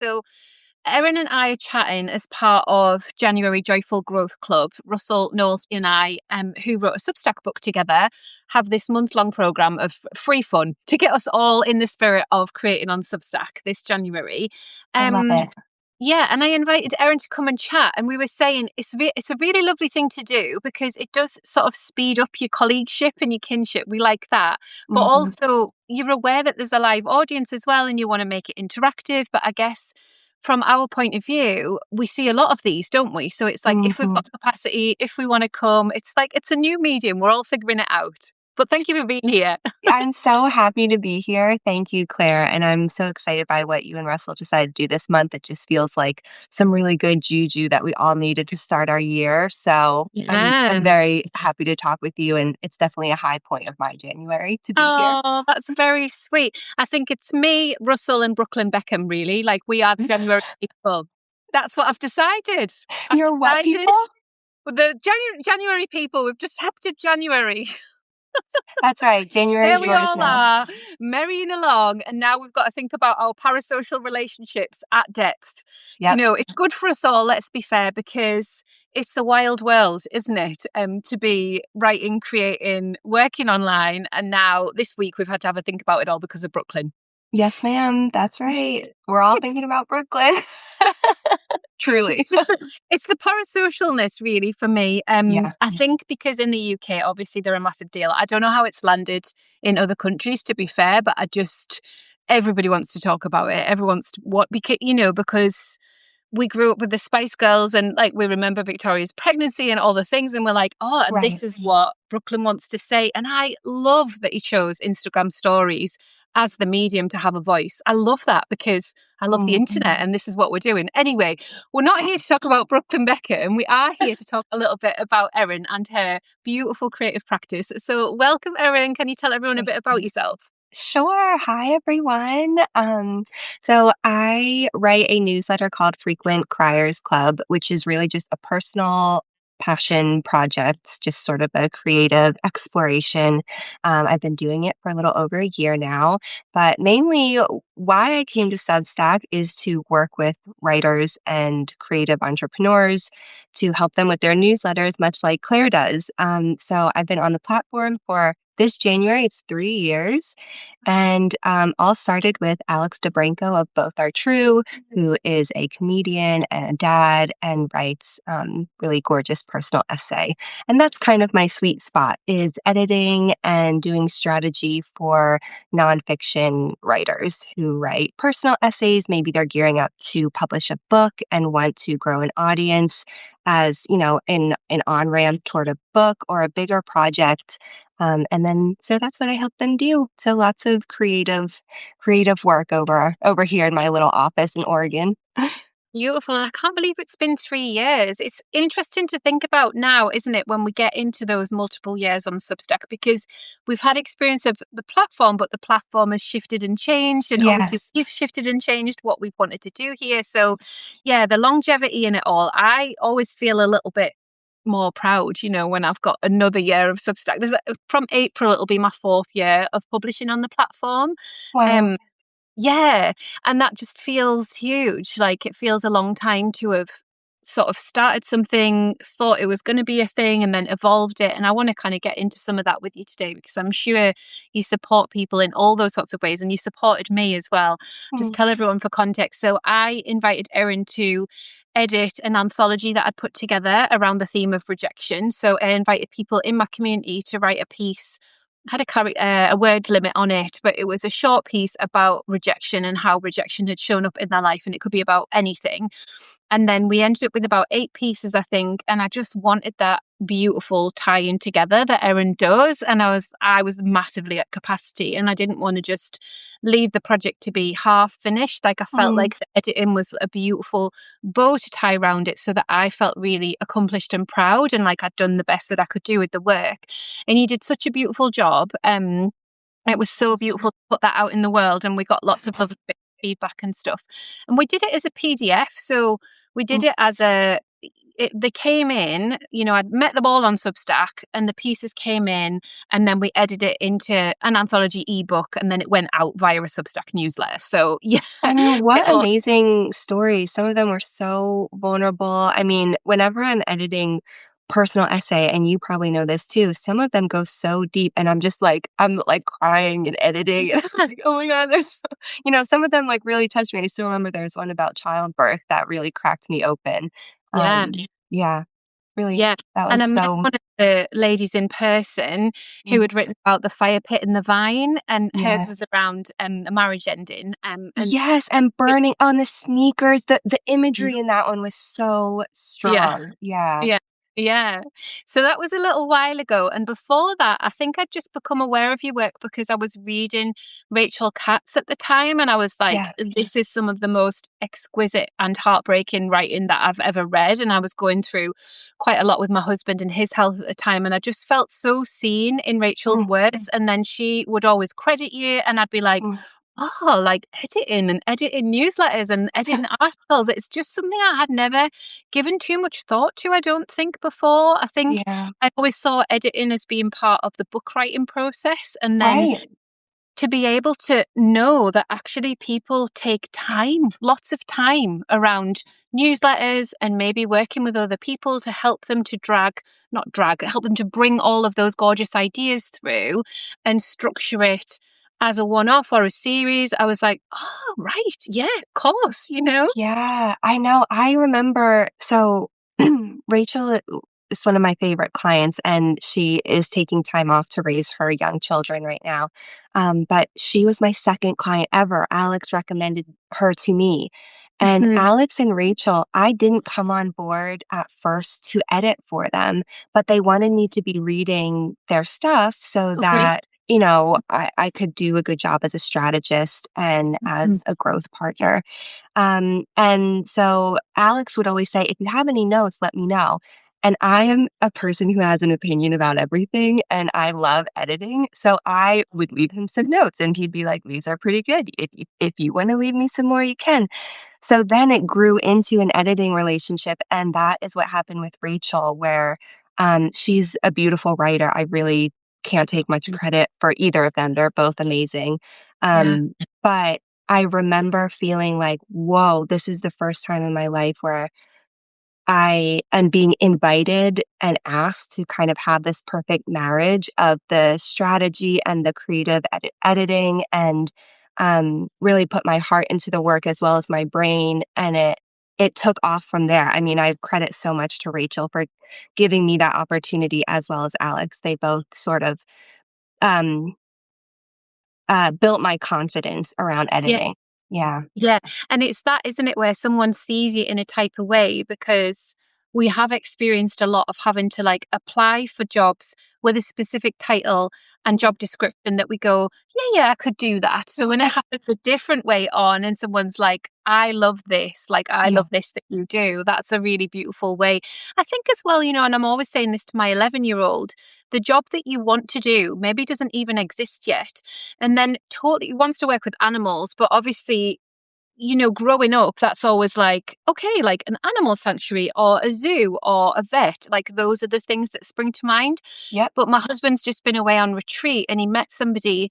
So Erin and I are chatting as part of January Joyful Growth Club. Russell Knowles and I, who wrote a Substack book together, have this month-long program of free fun to get us all in the spirit of creating on Substack this January. I love it. Yeah, and I invited Erin to come and chat, and we were saying it's a really lovely thing to do because it does sort of speed up your colleagueship and your kinship. We like that. But also you're aware that there's a live audience as well and you want to make it interactive. But I guess from our point of view, we see a lot of these, don't we? So it's like if we've got capacity, if we want to come, it's like it's a new medium. We're all figuring it out. But thank you for being here. I'm so happy to be here. Thank you, Claire. And I'm so excited by what you and Russell decided to do this month. It just feels like some really good juju that we all needed to start our year. So I'm very happy to talk with you. And it's definitely a high point of my January to be here. Oh, that's very sweet. I think it's me, Russell, and Brooklyn Beckham, really. Like, we are the January people. That's what I've decided. You're what people? The January people. We've just hopped to January. That's right. January is yours now. Are marrying along, and now we've got to think about our parasocial relationships at depth. Yep. You know, it's good for us all, let's be fair, because it's a wild world, isn't it? To be writing, creating, working online, and now this week we've had to have a think about it all because of Brooklyn. Yes, ma'am. That's right. We're all thinking about Brooklyn. Truly. It's the parasocialness, really, for me. I think because in the UK, obviously, they're a massive deal. I don't know how it's landed in other countries, to be fair, but everybody wants to talk about it. Everyone's because we grew up with the Spice Girls and like we remember Victoria's pregnancy and all the things, and we're like, this is what Brooklyn wants to say. And I love that he chose Instagram stories as the medium to have a voice. I love that because I love the internet and this is what we're doing. Anyway, we're not here to talk about Brooklyn Beckham. We are here to talk a little bit about Erin and her beautiful creative practice. So welcome, Erin. Can you tell everyone a bit about yourself? Sure. Hi, everyone. So I write a newsletter called FREQUENT CRIERS CLUB, which is really just a personal passion project, just sort of a creative exploration. I've been doing it for a little over a year now, but mainly why I came to Substack is to work with writers and creative entrepreneurs to help them with their newsletters, much like Claire does. So I've been on the platform for this January, it's 3 years. And all started with Alex DeBranco of Both Are True, who is a comedian and a dad and writes really gorgeous personal essay. And that's kind of my sweet spot, is editing and doing strategy for nonfiction writers who write personal essays. Maybe they're gearing up to publish a book and want to grow an audience as, an on-ramp toward a book or a bigger project. So that's what I help them do. So lots of creative work over here in my little office in Oregon. Beautiful. And I can't believe it's been 3 years. It's interesting to think about now, isn't it, when we get into those multiple years on Substack, because we've had experience of the platform, but the platform has shifted and changed. And obviously we've shifted and changed what we've wanted to do here. So yeah, the longevity in it all, I always feel a little bit more proud, when I've got another year of Substack. From April, it'll be my 4th year of publishing on the platform. Wow. Yeah, and that just feels huge. Like, it feels a long time to have sort of started something, thought it was going to be a thing, and then evolved it. And I want to kind of get into some of that with you today, because I'm sure you support people in all those sorts of ways, and you supported me as well. Just tell everyone for context. So I invited Erin to edit an anthology that I'd put together around the theme of rejection. So I invited people in my community to write a piece. Had a word limit on it, but it was a short piece about rejection and how rejection had shown up in their life, and it could be about anything. And then we ended up with about 8 pieces, I think, and I just wanted that beautiful tie-in together that Erin does, and I was massively at capacity, and I didn't want to just leave the project to be half finished. Like, I felt like the editing was a beautiful bow to tie around it, so that I felt really accomplished and proud, and like I'd done the best that I could do with the work. And you did such a beautiful job. It was so beautiful to put that out in the world, and we got lots of lovely feedback and stuff. And we did it as a PDF, so we did it as they came in, I'd met them all on Substack and the pieces came in and then we edited it into an anthology ebook and then it went out via a Substack newsletter. So yeah, I mean, it what all, amazing stories. Some of them were so vulnerable. I mean, whenever I'm editing personal essay, and you probably know this too, some of them go so deep and I'm like crying and editing. And I'm like, oh my God, some of them like really touched me. I still remember there was one about childbirth that really cracked me open. yeah. Yeah, really, Yeah, that and was I met so, one of the ladies in person who mm, had written about the fire pit and the vine, and hers was yes. around, a marriage ending, and Yes, and it burning on the sneakers. The imagery in that one was so yeah. strong. Yeah. Yeah, yeah. So that was a little while ago, and before that, I think I'd just become aware of your work because I was reading Rachel Katz at the time, and I was like, Yes. "This is some of the most exquisite and heartbreaking writing that I've ever read." And I was going through quite a lot with my husband and his health at the time, and I just felt so seen in Rachel's Mm, words. And then she would always credit you, and I'd be like, mm. oh, like editing newsletters and editing articles. It's just something I had never given too much thought to, I don't think, before. I think Yeah. I always saw editing as being part of the book writing process. And then Right. to be able to know that actually people take time, lots of time around newsletters and maybe working with other people to help them to not drag, help them to bring all of those gorgeous ideas through and structure it as a one off or a series. I was like, oh, right. Yeah, of course. Yeah, I know. I remember Rachel is one of my favorite clients, and she is taking time off to raise her young children right now. But she was my second client ever. Alex recommended her to me. And Hmm. Alex and Rachel, I didn't come on board at first to edit for them, but they wanted me to be reading their stuff so Okay. that, I could do a good job as a strategist and Mhm. as a growth partner. And so Alex would always say, if you have any notes, let me know. And I am a person who has an opinion about everything and I love editing. So I would leave him some notes and he'd be like, these are pretty good. If you want to leave me some more, you can. So then it grew into an editing relationship. And that is what happened with Rachel, where she's a beautiful writer. I really can't take much credit for either of them. They're both amazing. Yeah. But I remember feeling like, whoa, this is the first time in my life where I am being invited and asked to kind of have this perfect marriage of the strategy and the creative editing and really put my heart into the work as well as my brain. And it took off from there. I mean, I credit so much to Rachel for giving me that opportunity as well as Alex. They both sort of um, built my confidence around Yeah. editing. Yeah. Yeah, and it's that, isn't it, where someone sees you in a type of way because we have experienced a lot of having to like apply for jobs with a specific title and job description that we go, yeah, I could do that. So when it happens a different way on and someone's like, I love this, like I Yeah. love this that you do, that's a really beautiful way. I think as well, and I'm always saying this to my 11-year-old, the job that you want to do maybe doesn't even exist yet. And then totally wants to work with animals, but obviously growing up, that's always like, okay, like an animal sanctuary or a zoo or a vet, like those are the things that spring to mind. Yep. But my husband's just been away on retreat and he met somebody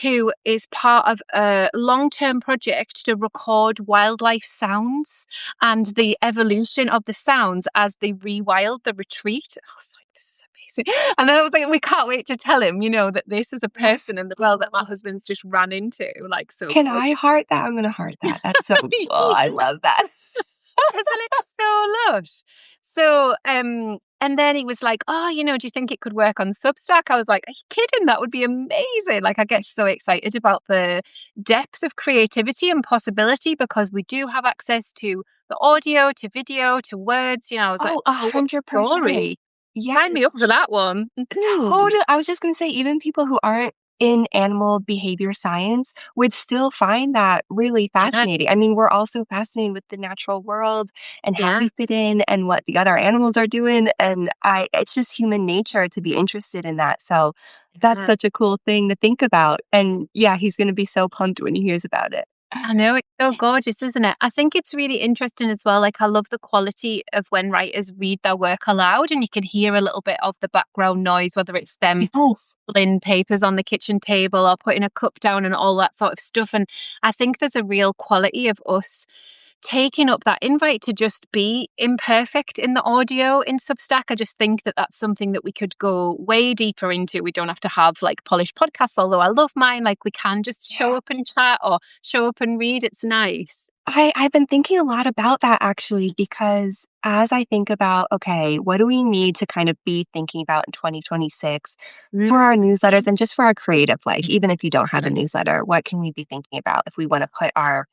who is part of a long-term project to record wildlife sounds and the evolution of the sounds as they rewild the retreat. I was like, this is amazing. And then I was like, we can't wait to tell him, that this is a Yeah. person in the world that my husband's just ran into. Like, so Can I gorgeous. heart that? I'm gonna heart that. That's so cool. I love that. Isn't it so lush? So, and then he was like, "Oh, do you think it could work on Substack?" I was like, "Are you kidding? That would be amazing!" Like, I get so excited about the depth of creativity and possibility because we do have access to the audio, to video, to words. I was like, Oh, "Oh, what 100%. story! Yes. Sign me up for that one." Mhm. Totally. I was just gonna say, even people who aren't in animal behavior science would still find that really Yeah, fascinating. I mean, we're also fascinated with the natural world and how yeah, we fit in and what the other animals are doing. And it's just human nature to be interested in that. So that's yeah. such a cool thing to think about. And yeah, he's gonna be so pumped when he hears about it. I know, it's so gorgeous, isn't it? I think it's really interesting as well. Like, I love the quality of when writers read their work aloud, and you can hear a little bit of the background noise, whether it's them Yes. shuffling papers on the kitchen table or putting a cup down and all that sort of stuff. And I think there's a real quality of us taking up that invite to just be imperfect in the audio in Substack. I just think that that's something that we could go way deeper into. We don't have to have like polished podcasts, although I love mine. Like, we can just show Yeah. up and chat or show up and read. It's nice. I've been thinking a lot about that actually, because as I think about, okay, what do we need to kind of be thinking about in 2026 for our newsletters and just for our creative life, even if you don't have a newsletter, what can we be thinking about if we want to put our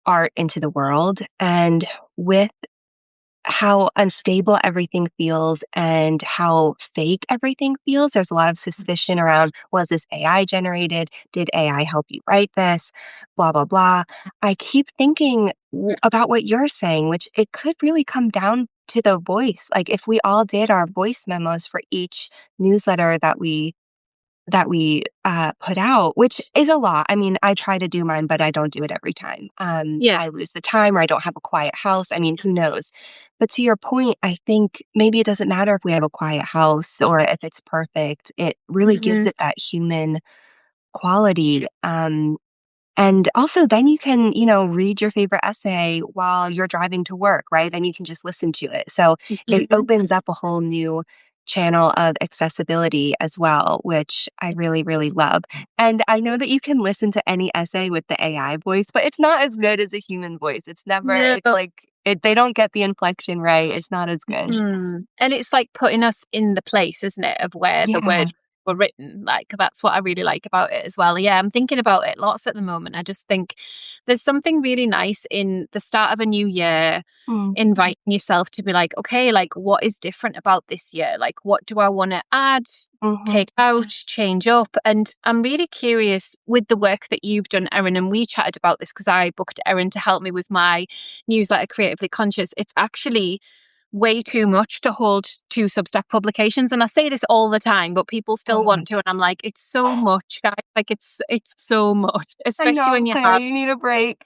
art into the world? And with how unstable everything feels and how fake everything feels. There's a lot of suspicion around, was this AI generated? Did AI help you write this? Blah, blah, blah. I keep thinking about what you're saying, which it could really come down to the voice. Like if we all did our voice memos for each newsletter that we put out, which is a lot. I mean, I try to do mine, but I don't do it every time. Yeah. I lose the time or I don't have a quiet house. I mean, who knows? But to your point, I think maybe it doesn't matter if we have a quiet house or if it's perfect. It really gives Mhm. it that human quality. And also then you can, read your favorite essay while you're driving to work, right? Then you can just listen to it. So it Mhm. opens up a whole new channel of accessibility as well, which I really, really love. And I know that you can listen to any essay with the AI voice, but it's not as good as a human voice. It's never, No. it's like, they don't get the inflection right. It's not as good. And it's like putting us in the place, isn't it, of where the Yeah. words were written. Like, that's what I really like about it as well. Yeah, I'm thinking about it lots at the moment. I just think there's something really nice in the start of a new year, Mm, inviting yourself to be like, okay, like, what is different about this year? Like, what do I want to add, mhm, take out, change up? And I'm really curious with the work that you've done, Erin, and we chatted about this because I booked Erin to help me with my newsletter, Creatively Conscious. It's actually way too much to hold two Substack publications. And I say this all the time, but people still totally. want to. And I'm like, it's so much, guys. Like, it's so much, I especially know, when you Claire, have, you need a break.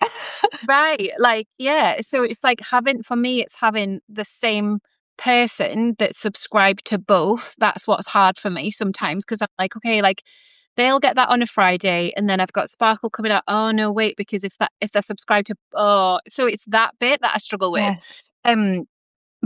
right. Like, yeah. So it's like having, for me, it's having the same person that subscribed to both. That's what's hard for me sometimes, because I'm like, okay, like, they'll get that on a Friday, and then I've got Sparkle coming out. Oh no, wait, because if they're subscribed to, oh, so it's that bit that I struggle with. Yes. Um,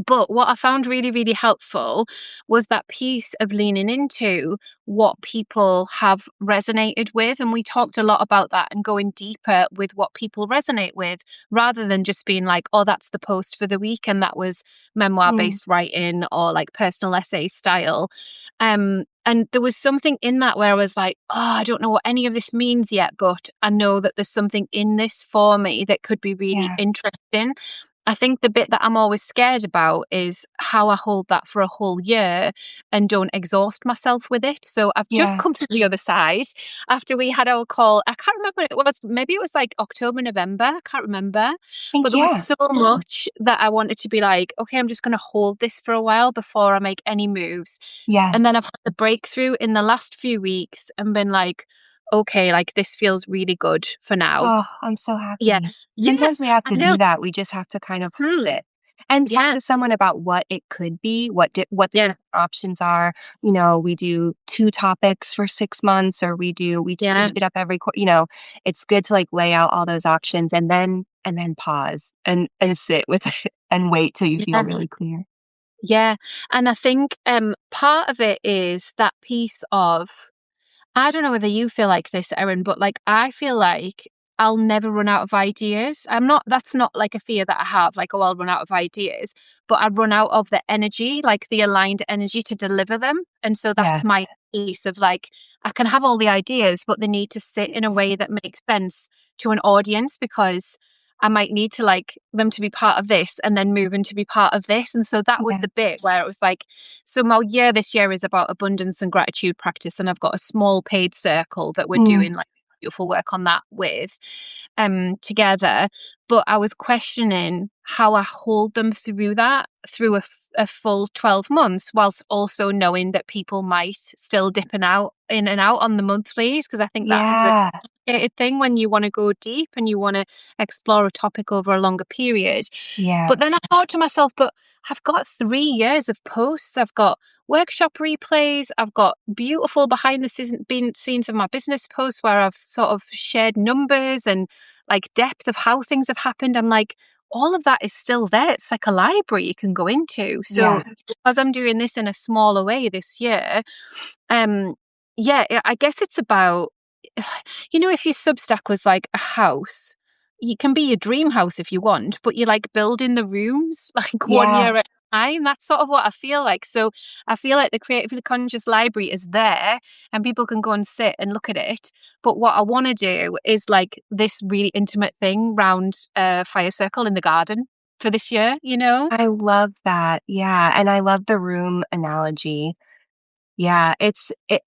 but what I found really, really helpful was that piece of leaning into what people have resonated with. And we talked a lot about that and going deeper with what people resonate with, rather than just being like, oh, that's the post for the week. And that was memoir Mm, based writing or like personal essay style. And there was something in that where I was like, oh, I don't know what any of this means yet, but I know that there's something in this for me that could be really yeah. interesting. I think the bit that I'm always scared about is how I hold that for a whole year and don't exhaust myself with it. So I've just Yeah. come to the other side after we had our call. I can't remember what it was. Maybe it was like October, November. I can't remember. But Think there was yeah. so much that I wanted to be like, okay, I'm just going to hold this for a while before I make any moves. And then Yes. I've had the breakthrough in the last few weeks and been like, okay, like, this feels really good for now. Oh, I'm so Yeah. happy. Yeah. Sometimes we have I to know. do that. We just have to kind of hold Hmm. it and talk Yeah. to someone about what it could be, what the Yeah. options are. We do 2 topics for 6 months or we Yeah. change it up every it's good to, like, lay out all those options and then pause and sit with it and wait till you feel Yeah. really clear. Yeah. And I think part of it is that piece of, I don't know whether you feel like this, Erin, but like, I feel like I'll never run out of ideas. That's not like a fear that I have, like, oh, I'll run out of ideas, but I run out of the energy, like the aligned energy to deliver them. And so that's Yes. my piece of like, I can have all the ideas, but they need to sit in a way that makes sense to an audience, because I might need to like them to be part of this and then move into be part of this. And so that was Yeah. the bit where it was like, so my year this year is about abundance and gratitude practice, and I've got a small paid circle that we're Mm, doing like beautiful work on that with together. But I was questioning how I hold them through that through a full 12 months, whilst also knowing that people might still dip in out in and out on the monthlies, because I think that is a Yeah. complicated thing when you want to go deep and you want to explore a topic over a longer period. Yeah. But then I thought to myself, but I've got 3 years of posts. I've got workshop replays. I've got beautiful behind the scenes of my business posts where I've sort of shared numbers and like depth of how things have happened. I'm like, all of that is still there. It's like a library you can go into. So Yeah. because I'm doing this in a smaller way this year, um, yeah, I guess it's about, if your Substack was like a house, you can be your dream house if you want, but you're like building the rooms like one Yeah. year at a time. That's sort of what I feel like. So I feel like the Creatively Conscious Library is there and people can go and sit and look at it. But what I want to do is like this really intimate thing round a fire circle in the garden for this year, you know? I love that. Yeah, and I love the room analogy. Yeah,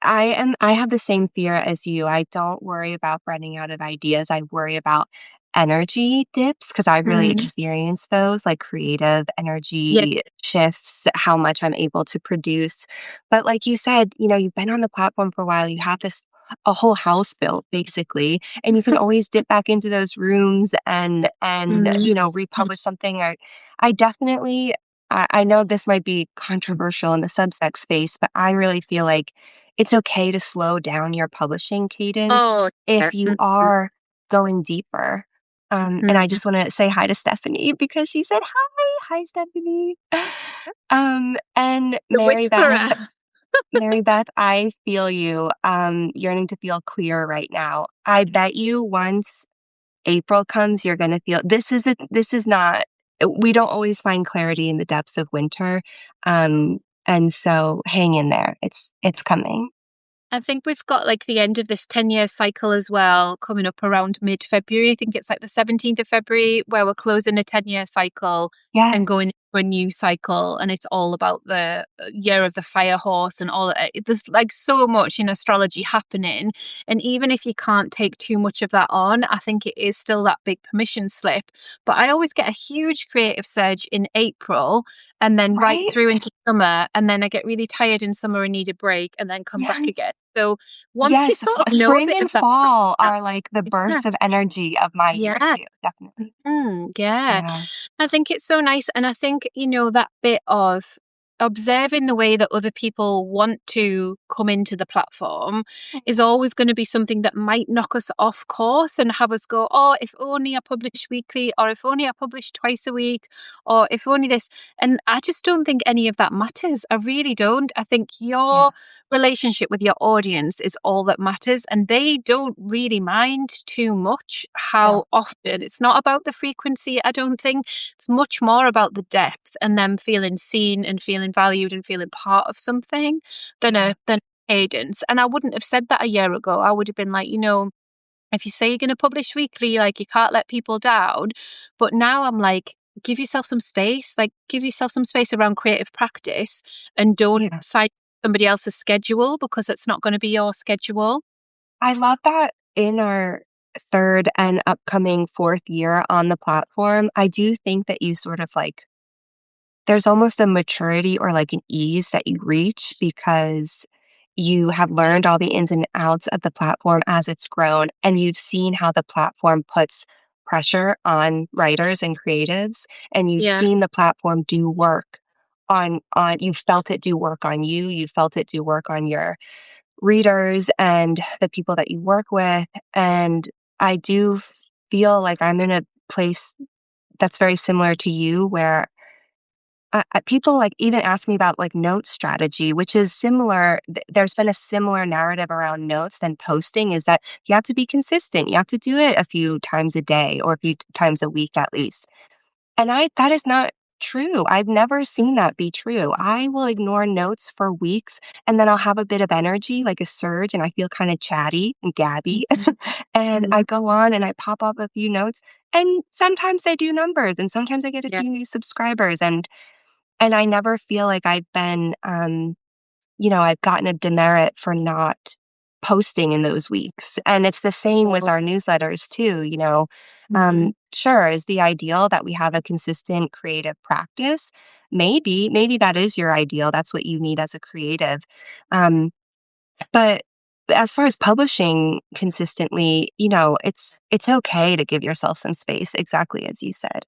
I have the same fear as you. I don't worry about running out of ideas. I worry about energy dips because I really Mm. experience those, like creative Yeah. energy shifts, how much I'm able to produce. But like you said, you've been on the platform for a while. You have this a whole house built basically, and you can always dip back into those rooms and Mm. republish something. Or I definitely I know this might be controversial in the Substack space, but I really feel like it's okay to slow down your publishing cadence Oh, yeah. if you are going deeper. And I Mhm. just want to say hi to Stephanie because she said hi. Hi, Stephanie. And The whisperer. Mary Beth, I feel you. Yearning to feel clear right now. I bet you once April comes, you're gonna feel this is not we don't always find clarity in the depths of winter. And so hang in there. It's coming. I think we've got like the end of this 10-year cycle as well coming up around mid-February. I think it's like the 17th of February where we're closing a 10-year cycle and Yes, going into a new cycle. And it's all about the year of the fire horse and all that. There's like so much in astrology happening. And even if you can't take too much of that on, I think it is still that big permission slip. But I always get a huge creative surge in April and then right right? through into summer. And then I get really tired in summer and need a break and then come back Yes. again. So once you Yes. sort of know a Spring bit and of that, fall yeah, are like the yeah, bursts of energy of my year yeah, too. Definitely. yeah. Yeah. I think it's so nice. And I think, that bit of observing the way that other people want to come into the platform is always going to be something that might knock us off course and have us go, oh, if only I published weekly, or if only I published twice a week, or if only this. And I just don't think any of that matters. I really don't. I think Yeah. your relationship with your audience is all that matters. And they don't really mind too much No. how often. It's not about the frequency, I don't think. It's much more about the depth and them feeling seen and feeling valued and feeling part of something than Yeah. a cadence. And I wouldn't have said that a year ago. I would have been like, if you say you're going to publish weekly, like you can't let people down. But now I'm like, give yourself some space. Like, give yourself some space around creative practice and don't Yeah. sign somebody else's schedule because it's not going to be your schedule. I love that in our third and upcoming fourth year on the platform, I do think that you sort of like there's almost a maturity or like an ease that you reach because you have learned all the ins and outs of the platform as it's grown, and you've seen how the platform puts pressure on writers and creatives, and you've Yeah. seen the platform do work on you felt it do work on you, you felt it do work on your readers and the people that you work with. And I do feel like I'm in a place that's very similar to you where people like even ask me about like note strategy, which is similar. There's been a similar narrative around notes than posting is that you have to be consistent. You have to do it a few times a day or a few times a week at least. And that is not true. I've never seen that be true. I will ignore notes for weeks and then I'll have a bit of energy, like a surge, and I feel kind of chatty and gabby. Mhm. And I Mhm. go on and I pop up a few notes. And sometimes I do numbers and sometimes I get a Yeah. few new subscribers. And I never feel like I've been, I've gotten a demerit for not posting in those weeks. And it's the same with Oh, our newsletters too. mhm. Sure, is the ideal that we have a consistent creative practice? Maybe that is your ideal. That's what you need as a creative. Um, but as far as publishing consistently, it's okay to give yourself some space, exactly as you said.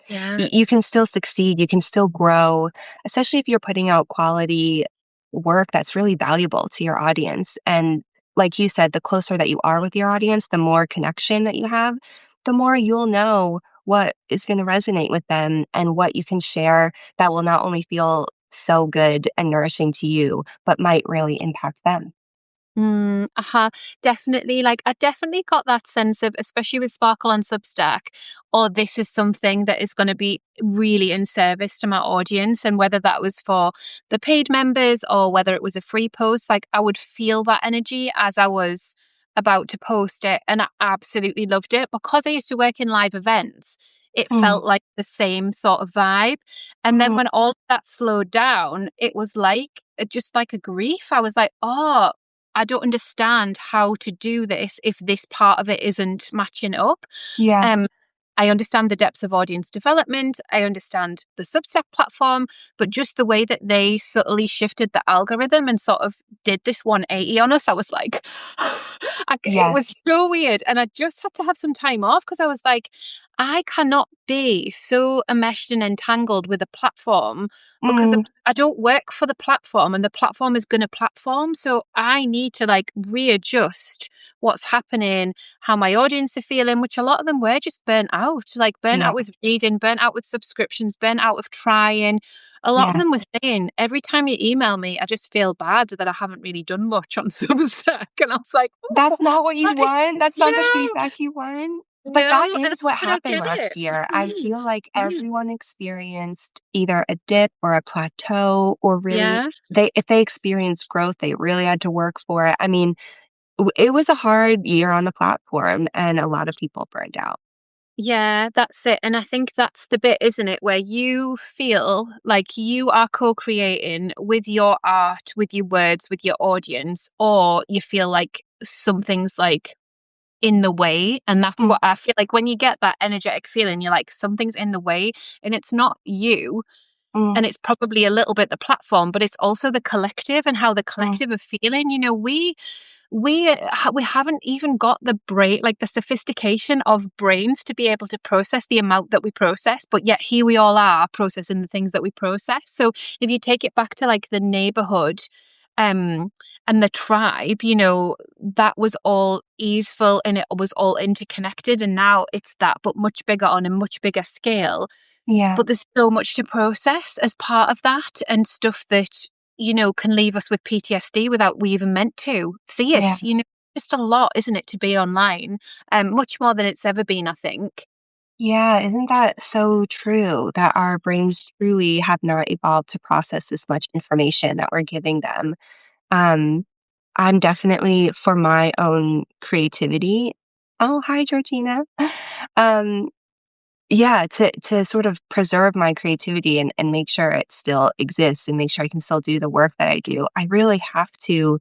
Yeah. You can still succeed, you can still grow, especially if you're putting out quality work that's really valuable to your audience. And like you said, the closer that you are with your audience, the more connection that you have, the more you'll know what is going to resonate with them and what you can share that will not only feel so good and nourishing to you, but might really impact them. Uh-huh. Definitely. Like, I definitely got that sense of, especially with Sparkle on Substack, or this is something that is going to be really in service to my audience. And whether that was for the paid members or whether it was a free post, like, I would feel that energy as I was about to post it. And I absolutely loved it because I used to work in live events. It Mm, felt like the same sort of vibe. And then mhm. when all that slowed down, it was like, just like a grief. I was like, oh, I don't understand how to do this if this part of it isn't matching up. Yeah, Um, I understand the depths of audience development. I understand the Substack platform, but just the way that they subtly shifted the algorithm and sort of did this 180 on us, I was like, it was yes. so weird. And I just had to have some time off because I was like, I cannot be so enmeshed and entangled with a platform because Mm, I don't work for the platform and the platform is going to platform. So I need to like readjust what's happening, how my audience are feeling, which a lot of them were just burnt out, like burnt yeah, out with reading, burnt out with subscriptions, burnt out of trying. A lot of yeah. them were saying, every time you email me, I just feel bad that I haven't really done much on Substack. And I was like, That's oh, not what you want. That's not the no, feedback you want. But that no. And is what I don't happened get last it. year. I Mhm. feel like Mhm. everyone experienced either a dip or a plateau, or really, Yeah. if they experienced growth, they really had to work for it. I mean, it was a hard year on the platform, and a lot of people burned out. Yeah, that's it. And I think that's the bit, isn't it, where you feel like you are co creating with your art, with your words, with your audience, or you feel like something's like in the way. And that's Mm, what I feel like when you get that energetic feeling, you're like, something's in the way, and it's not you. mm, And it's probably a little bit the platform, but it's also the collective and how the mm, collective are feeling. We haven't even got the brain, like the sophistication of brains to be able to process the amount that we process, but yet here we all are processing the things that we process. So if you take it back to like the neighborhood, um and the tribe, that was all easeful and it was all interconnected, and now it's that, but much bigger, on a much bigger scale. yeah, But there's so much to process as part of that, and stuff that, can leave us with PTSD without we even meant to see yeah. it. Just a lot, isn't it, to be online? Much more than it's ever been, I think. Yeah, isn't that so true that our brains truly have not evolved to process this much information that we're giving them? Um, I'm definitely for my own creativity. Oh, hi, Georgina. Um, yeah, to sort of preserve my creativity and make sure it still exists and make sure I can still do the work that I do, I really have to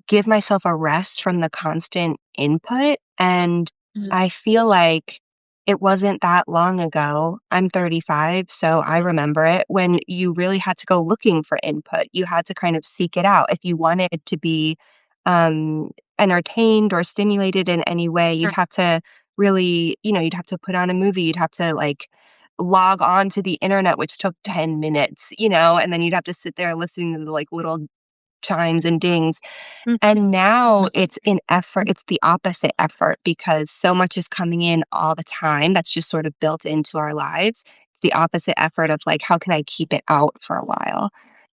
give myself a rest from the constant input. And Mm. I feel like it wasn't that long ago. I'm 35, so I remember it when you really had to go looking for input. You had to kind of seek it out. If you wanted to be um, entertained or stimulated in any way, you'd have to really, you'd have to put on a movie. You'd have to like log on to the internet, which took 10 minutes, and then you'd have to sit there listening to the like little chimes and dings. And Mhm. now it's an effort, it's the opposite effort because so much is coming in all the time that's just sort of built into our lives. It's the opposite effort of like, how can I keep it out for a while?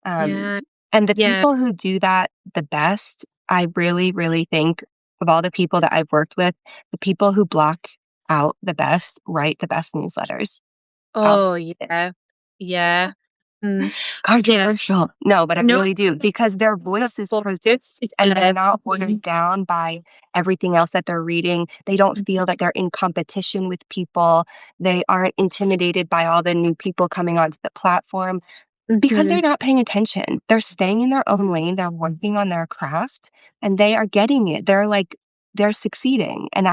Um, Yeah. and the Yeah. people who do that the best, I really, really think of all the people that I've worked with, the people who block out the best write the best newsletters. I'll say Oh, it. yeah. Yeah. Mm. Yeah. Controversial. No, but I No, really do because their voice is well, preserved just, and they're not watered down by everything else that they're reading. They don't feel that they're in competition with people. They aren't intimidated by all the new people coming onto the platform because Mhm. they're not paying attention. They're staying in their own lane. They're working on their craft and they are getting it. They're succeeding. And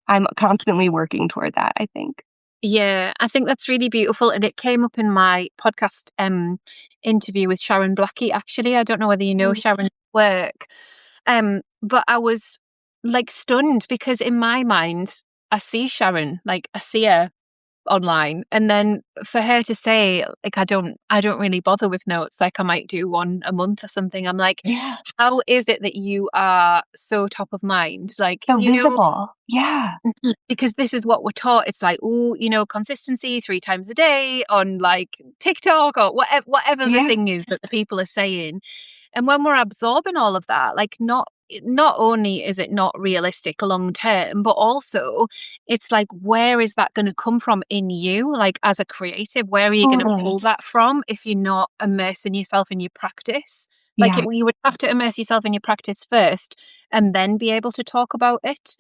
I'm constantly working toward that, I think. Yeah, I think that's really beautiful, and it came up in my podcast interview with Sharon Blackie. Actually, I don't know whether you know Mm. Sharon's work, but I was like stunned because in my mind, I see Sharon, like I see her online, and then for her to say like I don't really bother with notes, like I might do one a month or something. I'm like, Yeah. how is it that you are so top of mind? Like, So visible. Yeah. because this is what we're taught. It's like, oh, consistency 3 times a day on like TikTok or whatever the Yeah. thing is that the people are saying. And when we're absorbing all of that, like not only is it not realistic long term, but also it's like, where is that going to come from in you? Like as a creative, where are you going to Totally. pull that from if you're not immersing yourself in your practice? Like Yeah. you would have to immerse yourself in your practice first and then be able to talk about it.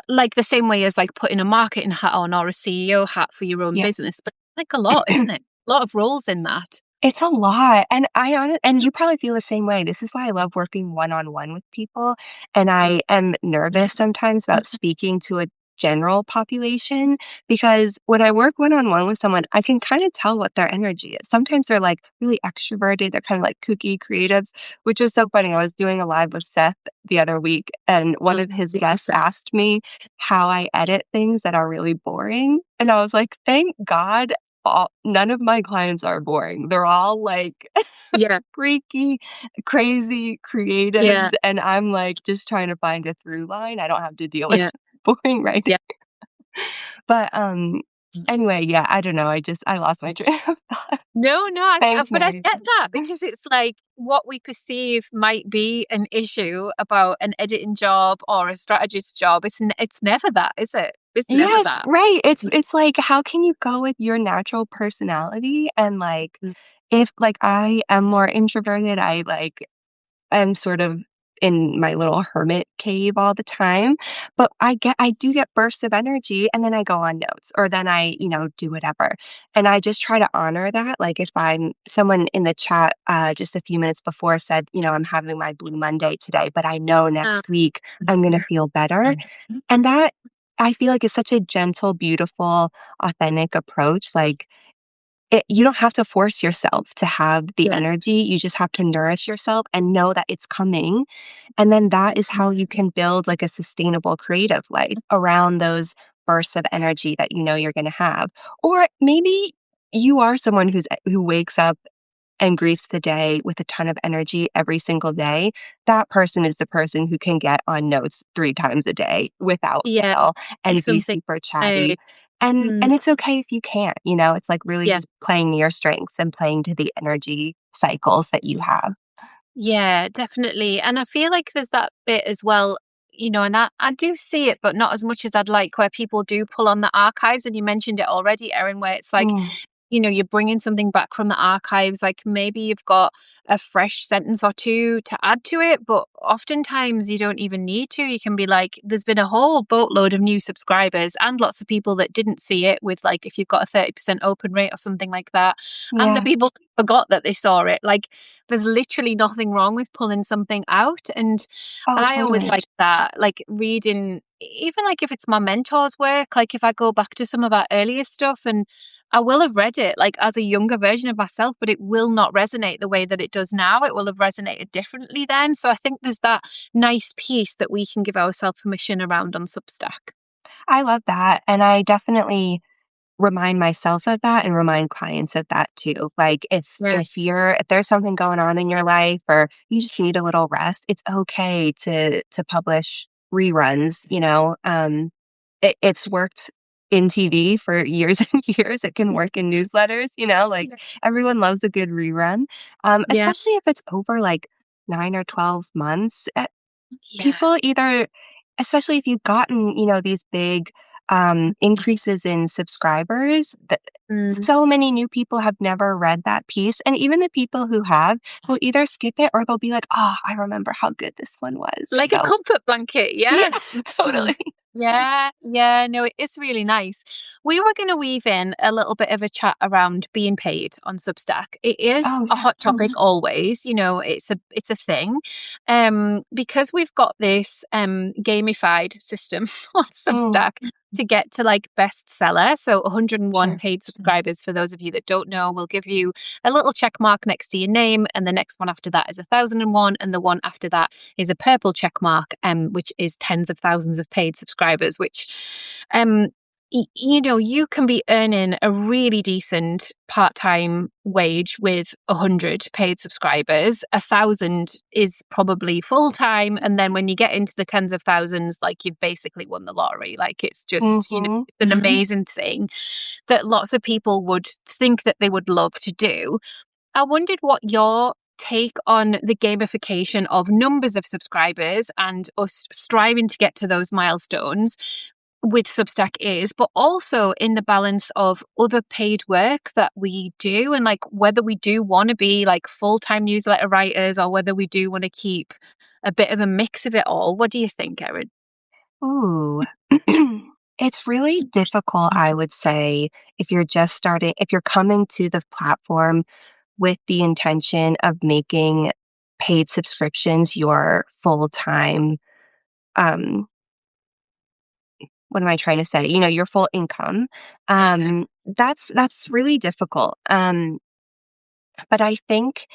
Like the same way as like putting a marketing hat on or a CEO hat for your own Yeah. business, but like a lot, isn't it? A lot of roles in that. It's a lot, and and you probably feel the same way. This is why I love working one-on-one with people, and I am nervous sometimes about speaking to a general population because when I work one-on-one with someone, I can kinda tell what their energy is. Sometimes they're, like, really extroverted, they're kinda like kooky creatives, which was so funny. I was doing a live with Seth the other week, and one of his guests asked me how I edit things that are really boring, and I was like, "Thank God none of my clients are boring. They're all like Yeah, freaky, crazy yeah, creatives, and I'm like just trying to find a through line. I don't have to deal with yeah, boring writing. yeah. But anyway, yeah, I don't know. I lost my train of thought. No, no, Thanks, but I Mary. get that because it's like what we perceive might be an issue about an editing job or a strategist job. It's never that, is it? It's never Yes, that. right. It's like how can you go with your natural personality and like Mm. if like I am more introverted, I like I'm sort of in my little hermit cave all the time, but I do get bursts of energy and then I go on notes or then I do whatever. And I just try to honor that. Like if I'm someone in the chat just a few minutes before said, I'm having my blue Monday today, but I know Uh, next week I'm going to feel better. And that I feel like is such a gentle, beautiful, authentic approach. Like you don't have to force yourself to have the yeah, energy. You just have to nourish yourself and know that it's coming. And then that is how you can build like a sustainable creative life around those bursts of energy that you know you're going to have. Or maybe you are someone who wakes up and greets the day with a ton of energy every single day. That person is the person who can get on notes 3 times a day without yeah. fail and It's be something. super I, chatty. And mm, and it's okay if you can't, it's like really yeah. just playing to your strengths and playing to the energy cycles that you have. Yeah, definitely. And I feel like there's that bit as well, and I do see it, but not as much as I'd like, where people do pull on the archives. And you mentioned it already, Erin, where it's like, Mm, you're bringing something back from the archives, like maybe you've got a fresh sentence or two to add to it, but oftentimes you don't even need to. You can be like, there's been a whole boatload of new subscribers and lots of people that didn't see it with like, if you've got a 30% open rate or something like that, and the yeah. people forgot that they saw it. Like, there's literally nothing wrong with pulling something out. And Oh, I always totally. like that, like reading, even like if it's my mentor's work, like if I go back to some of our earlier stuff and I will have read it like as a younger version of myself, but it will not resonate the way that it does now. It will have resonated differently then. So I think there's that nice piece that we can give ourselves permission around on Substack. I love that. And I definitely remind myself of that and remind clients of that too. Like Yeah. if there's something going on in your life or you just need a little rest, it's okay to publish reruns. It's worked in TV for years and years. It can work in newsletters, like Yeah. everyone loves a good rerun. Yeah. Especially if it's over like 9 or 12 months. Yeah. People either especially if you've gotten, these big, increases in subscribers, that Mm. so many new people have never read that piece, and even the people who have will either skip it or they'll be like, "Oh, I remember how good this one was." Like a So comfort blanket. yeah, Yeah. Mm. totally. Yeah, no, it is really nice. We were going to weave in a little bit of a chat around being paid on Substack. It is Oh, a yeah. hot topic always, it's a thing. Because we've got this gamified system on Mm, Substack to get to like bestseller. So 101 sure. paid subscribers, for those of you that don't know, will give you a little check mark next to your name, and the next one after that is 1,001, and the one after that is a purple check mark, which is tens of thousands of paid subscribers, which um you can be earning a really decent part-time wage with 100 paid subscribers. 1,000 is probably full-time, and then when you get into the tens of thousands, like, you've basically won the lottery. Like, it's just, Mhm. it's an amazing thing that lots of people would think that they would love to do. I wondered what your take on the gamification of numbers of subscribers and us striving to get to those milestones with Substack is, but also in the balance of other paid work that we do, and like whether we do want to be like full-time newsletter writers, or whether we do want to keep a bit of a mix of it all. What do you think, Erin? Ooh. It's really difficult, I would say, if you're just starting if you're coming to the platform with the intention of making paid subscriptions your full-time, um, what am I trying to say? Your full income. That's really difficult. But I think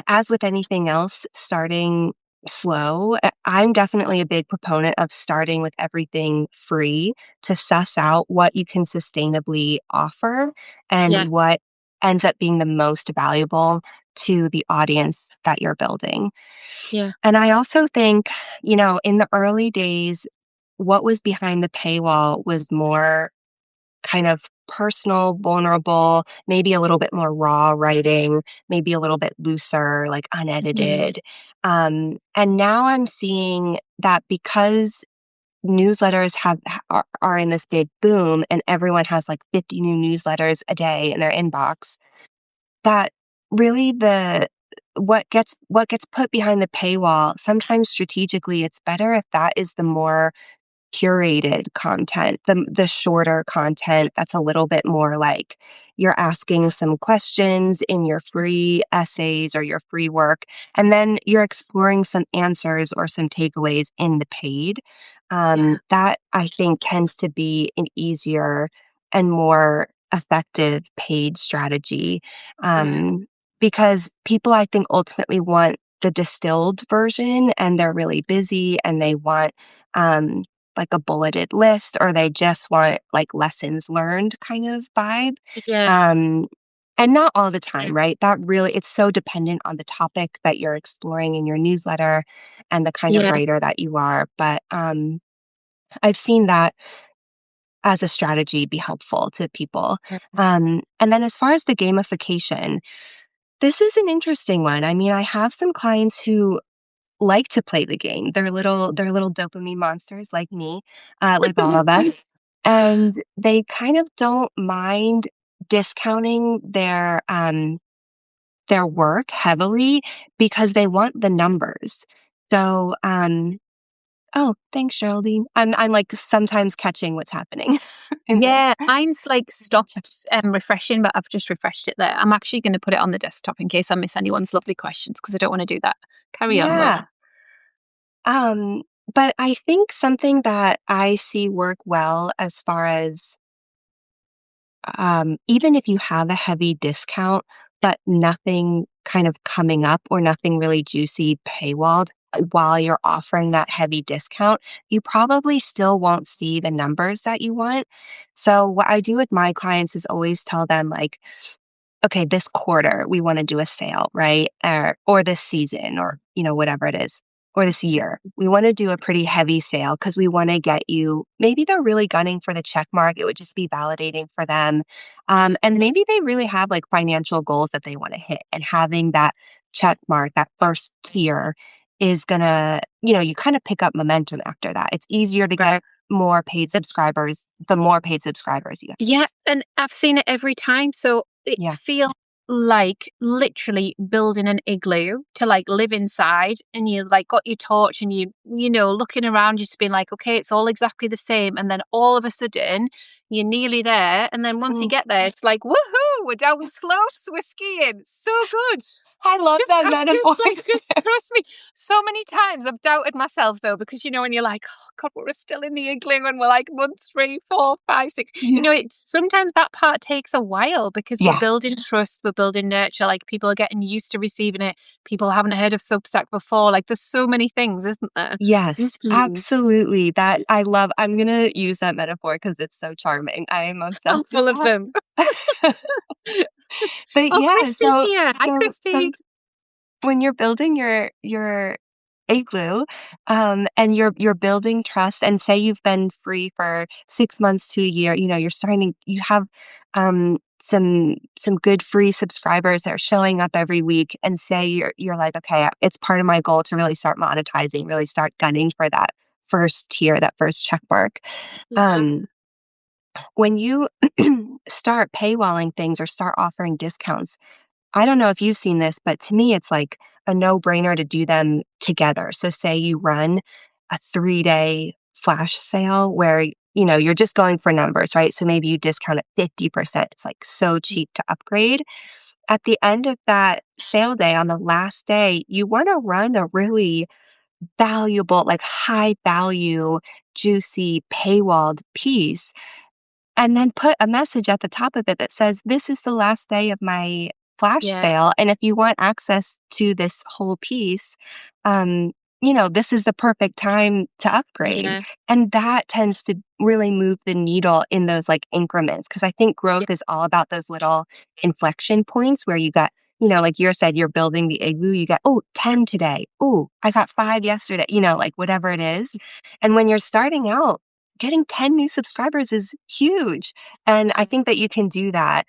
as with anything else, starting slow, I'm definitely a big proponent of starting with everything free to suss out what you can sustainably offer Yeah, and what ends up being the most valuable to the audience that you're building. yeah, And I also think, in the early days, what was behind the paywall was more kind of personal, vulnerable, maybe a little bit more raw writing, maybe a little bit looser, like mm, unedited. And now I'm seeing that because newsletters are in this big boom and everyone has like 50 new newsletters a day in their inbox, that really the what gets put behind the paywall, sometimes strategically it's better if that is the more curated content, the shorter content that's a little bit more like you're asking some questions in your free essays or your free work, and then you're exploring some answers or some takeaways in the paid. yeah, That I think tends to be an easier and more effective paid strategy, yeah, because people I think ultimately want the distilled version and they're really busy and they want um, like a bulleted list or they just want like lessons learned kind of vibe. yeah, Um, and not all the time, right? That really, it's so dependent on the topic that you're exploring in your newsletter and the kind of yeah, writer that you are. But I've seen that as a strategy be helpful to people. And then as far as the gamification, this is an interesting one. I mean, I have some clients who like to play the game. They're little dopamine monsters like me, like all of us. And they kind of don't mind discounting their work heavily because they want the numbers. So, oh, thanks, Geraldine. I'm like sometimes catching what's happening in there. Yeah, mine's like stopped refreshing, but I've just refreshed it there. I'm actually going to put it on the desktop in case I miss anyone's lovely questions, because I don't want to do that. Carry on, love. Yeah. Um, but I think something that I see work well as far as even if you have a heavy discount, but nothing kind of coming up or nothing really juicy paywalled while you're offering that heavy discount, you probably still won't see the numbers that you want. So what I do with my clients is always tell them like, okay, this quarter we want to do a sale, right? Or this season or, whatever it is, or this year. We want to do a pretty heavy sale because we want to get you, maybe they're really gunning for the check mark. It would just be validating for them. And maybe they really have like financial goals that they want to hit and having that check mark, that first tier is gonna, you kind of pick up momentum after that. It's easier to Right. get more paid subscribers, the more paid subscribers you have. Yeah, and I've seen it every time. So it Yeah. feels like literally building an igloo to like live inside, and you like got your torch and you know looking around, just being like, okay, it's all exactly the same, and then all of a sudden you're nearly there, and then once you Mm. get there it's like, woohoo, we're down the slopes, we're skiing, so good. I love that I'm metaphor. just like, just trust me. So many times I've doubted myself though, because when you're like, oh God, we're still in the igloo and we're like month 3, 4, 5, 6. Yeah. It's sometimes that part takes a while because we're Yeah. building trust, we're building nurture. Like people are getting used to receiving it. People haven't heard of Substack before. Like there's so many things, isn't there? Yes, Mhm. absolutely. That I love. I'm gonna use that metaphor because it's so charming. I am I'm obsessed with full of that. them. But Oh, yeah, Christy's here. Hi, so Christy. when you're building your igloo, and you're building trust, and say you've been free for 6 months to a year, you're starting to you have, some good free subscribers that are showing up every week, and say you're like, "Okay, it's part of my goal to really start monetizing, really start gunning for that first tier, that first check mark." Yeah, Um, when you start paywalling things or start offering discounts, I don't know if you've seen this, but to me, it's like a no-brainer to do them together. So say you run a 3-day flash sale where, you're just going for numbers, right? So maybe you discount it 50%. It's like so cheap to upgrade. At the end of that sale day, on the last day, you want to run a really valuable, like high value, juicy paywalled piece, and then put a message at the top of it that says, "This is the last day of my flash yeah, sale, and if you want access to this whole piece, um, this is the perfect time to upgrade." yeah, And that tends to really move the needle in those, like, increments, because I think yeah, growth is all about those little inflection points where you got, like you said, you're building the igloo, you got, "Oh, 10 today. Oh, I got 5 yesterday," like, whatever it is. And when you're starting out, getting 10 new subscribers is huge. And I think that you can do that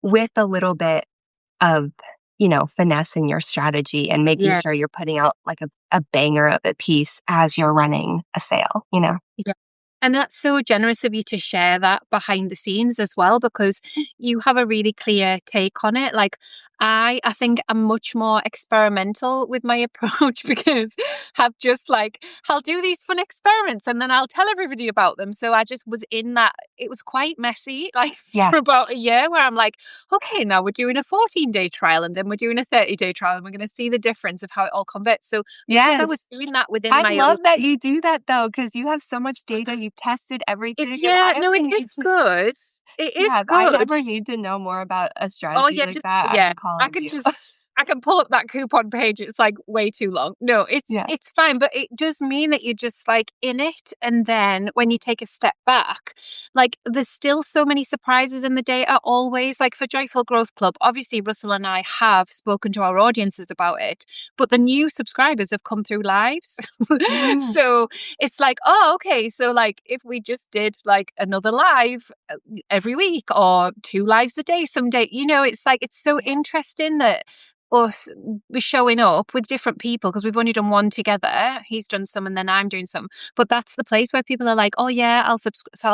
with a little bit of, finesse in your strategy and making yeah. sure you're putting out like a banger of a piece as you're running a sale. Yeah. And that's so generous of you to share that behind the scenes as well, because you have a really clear take on it. Like I think I'm much more experimental with my approach because I've just like I'll do these fun experiments and then I'll tell everybody about them. So I just was in that. It was quite messy, like Yeah. for about a year, where I'm like, okay, now we're doing a 14-day trial and then we're doing a 30-day trial and we're going to see the difference of how it all converts. So because I Yes. was doing that within I my love own. that you do that though, because you have so much data, you've tested everything, and Yeah, no, it is good. It is yeah, if I good. ever need to know more about a Oh, strategy yeah, like just that, yeah, I'm calling you. I can pull up that coupon page, it's, like, way too long. No, it's Yeah. it's fine, but it does mean that you're just, like, in it, and then when you take a step back, like, there's still so many surprises in the data always, like, for Joyful Growth Club, obviously, Russell and I have spoken to our audiences about it, but the new subscribers have come through lives. Mm, So, it's like, "Oh, okay, so, like, if we just did, like, another live, every week or 2 lives a day someday. It's like it's so yeah. interesting that us we're showing up with different people because we've only done one together. He's done some and then I'm doing some. But that's the place where people are like, "Oh yeah, I'll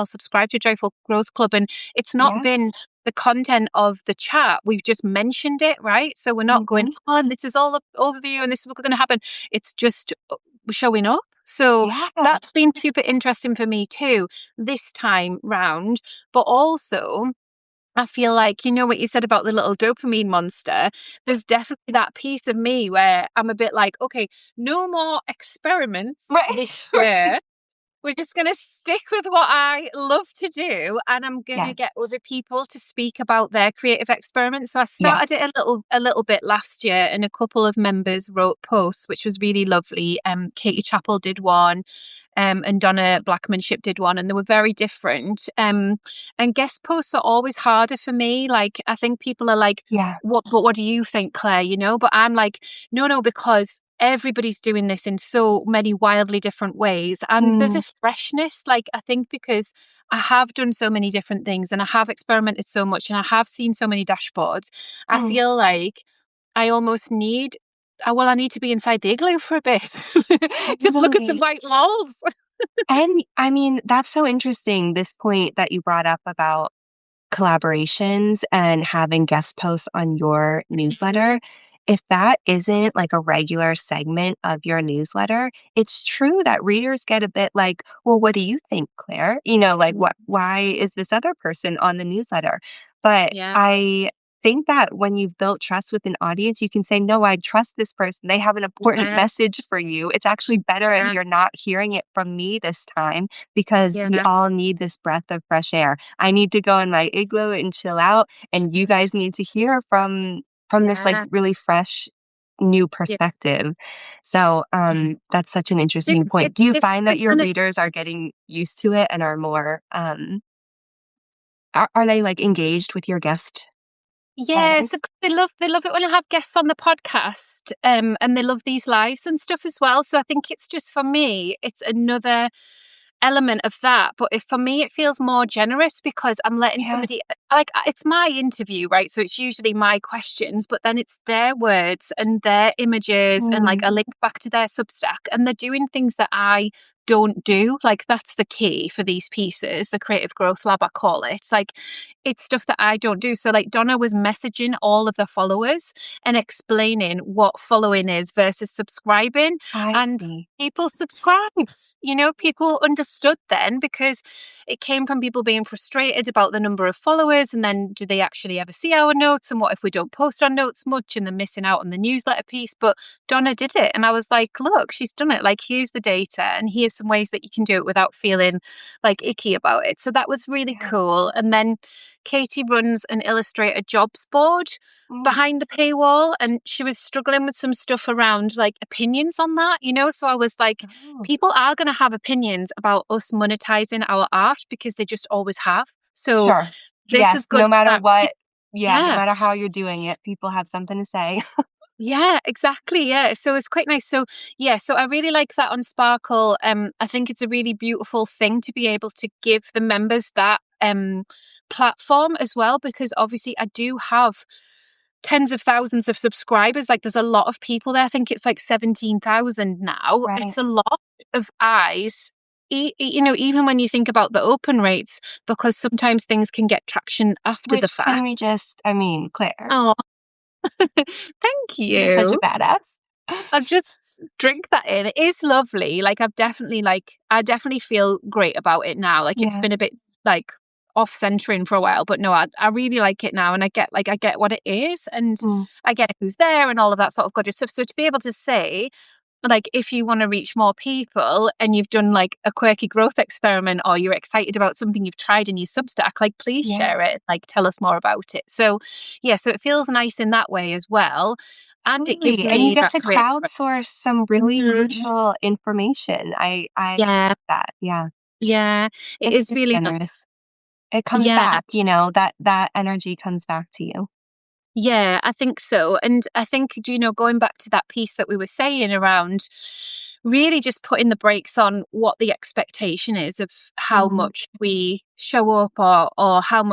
subscribe to Joyful Growth Club." And it's not Yeah. been the content of the chat. We've just mentioned it, right? So we're not going, Mhm. "Oh, and this is all the overview and this is what's going to happen." It's just showing up. So Yeah. that's been super interesting for me too this time round. But also, I feel like, what you said about the little dopamine monster, there's definitely that piece of me where I'm a bit like, okay, no more experiments this Right. year. We're just going to stick with what I love to do, and I'm going to Yes. get other people to speak about their creative experiments. So I started it Yes. a little bit last year, and a couple of members wrote posts, which was really lovely. Katie Chappell did one, and Donna Blackmanship did one, and they were very different. And guest posts are always harder for me. Like I think people are like, Yeah. what do you think, Claire? But I'm like, no, because everybody's doing this in so many wildly different ways. And there's Mm, a freshness, like I think because I have done so many different things and I have experimented so much and I have seen so many dashboards, I mm, feel like I almost need I need to be inside the igloo for a bit. Just look at some totally. white walls. And I mean, that's so interesting, this point that you brought up about collaborations and having guest posts on your newsletter, if that isn't like a regular segment of your newsletter, it's true that readers get a bit like, well, what do you think, Claire? Like why is this other person on the newsletter? But Yeah. I think that when you've built trust with an audience, you can say, no, I trust this person. They have an important Yeah. message for you. It's actually better if Yeah. you're not hearing it from me this time because we Yeah. all need this breath of fresh air. I need to go in my igloo and chill out, and you guys need to hear from this like Yeah. really fresh new Yeah. perspective. So that's such an interesting point. Do It's you find that different your and it, readers are getting used to it and are more are they like engaged with your guest yeah, so writers? they love it when I have guests on the podcast, and they love these lives and stuff as well. So I think it's just for me, it's another element of that. But if for me, it feels more generous because I'm letting Yeah. somebody like it's my interview, right? So it's usually my questions, but then it's their words and their images and like Mm, a link back to their Substack, and they're doing things that I don't do. Like that's the key for these pieces, the creative growth lab, I call it. Like it's stuff that I don't do. So like Donna was messaging all of the followers and explaining what following is versus subscribing. I And see. people subscribed. People understood then because it came from people being frustrated about the number of followers. And then do they actually ever see our notes? And what if we don't post our notes much and they're missing out on the newsletter piece? But Donna did it. And I was like, look, she's done it. Like, here's the data. And here's some ways that you can do it without feeling like icky about it. So that was really Yeah. cool. And then Katie runs an Illustrator jobs board Mm. behind the paywall, and she was struggling with some stuff around like opinions on that. So I was like, Oh, people are going to have opinions about us monetizing our art because they just always have. So sure. this is Yes, good no for matter that. what, yeah, no Yeah. matter how you're doing it, people have something to say. Yeah, exactly. Yeah. So it's quite nice. So yeah, so I really like that on Sparkle. I think it's a really beautiful thing to be able to give the members that platform as well, because obviously I do have tens of thousands of subscribers. Like there's a lot of people there. I think it's like 17,000 now. Right. It's a lot of eyes. Even when you think about the open rates, because sometimes things can get traction after the Which can fact. we just, I mean, Claire, Oh, thank you're such a you. badass. I'll just drink that in. It is lovely. Like I definitely feel great about it now. Like it's Yeah. been a bit like off centering for a while, but no, I really like it now, and I get what it is, and Mm. I get who's there and all of that sort of gorgeous stuff. So to be able to say, like, if you want to reach more people and you've done like a quirky growth experiment or you're excited about something you've tried in your Substack, like please Yeah. share it, like tell us more about it. So yeah, so it feels nice in that way as well. And it gives Totally. And you me get that to creative. crowdsource some really Mhm. crucial information. I Yeah, love that. Yeah. yeah, it It is is really nice. generous. It comes Yeah, back, that energy comes back to you. yeah, I think so. And I think, going back to that piece that we were saying around really just putting the brakes on what the expectation is of how Mm. much we show up, or how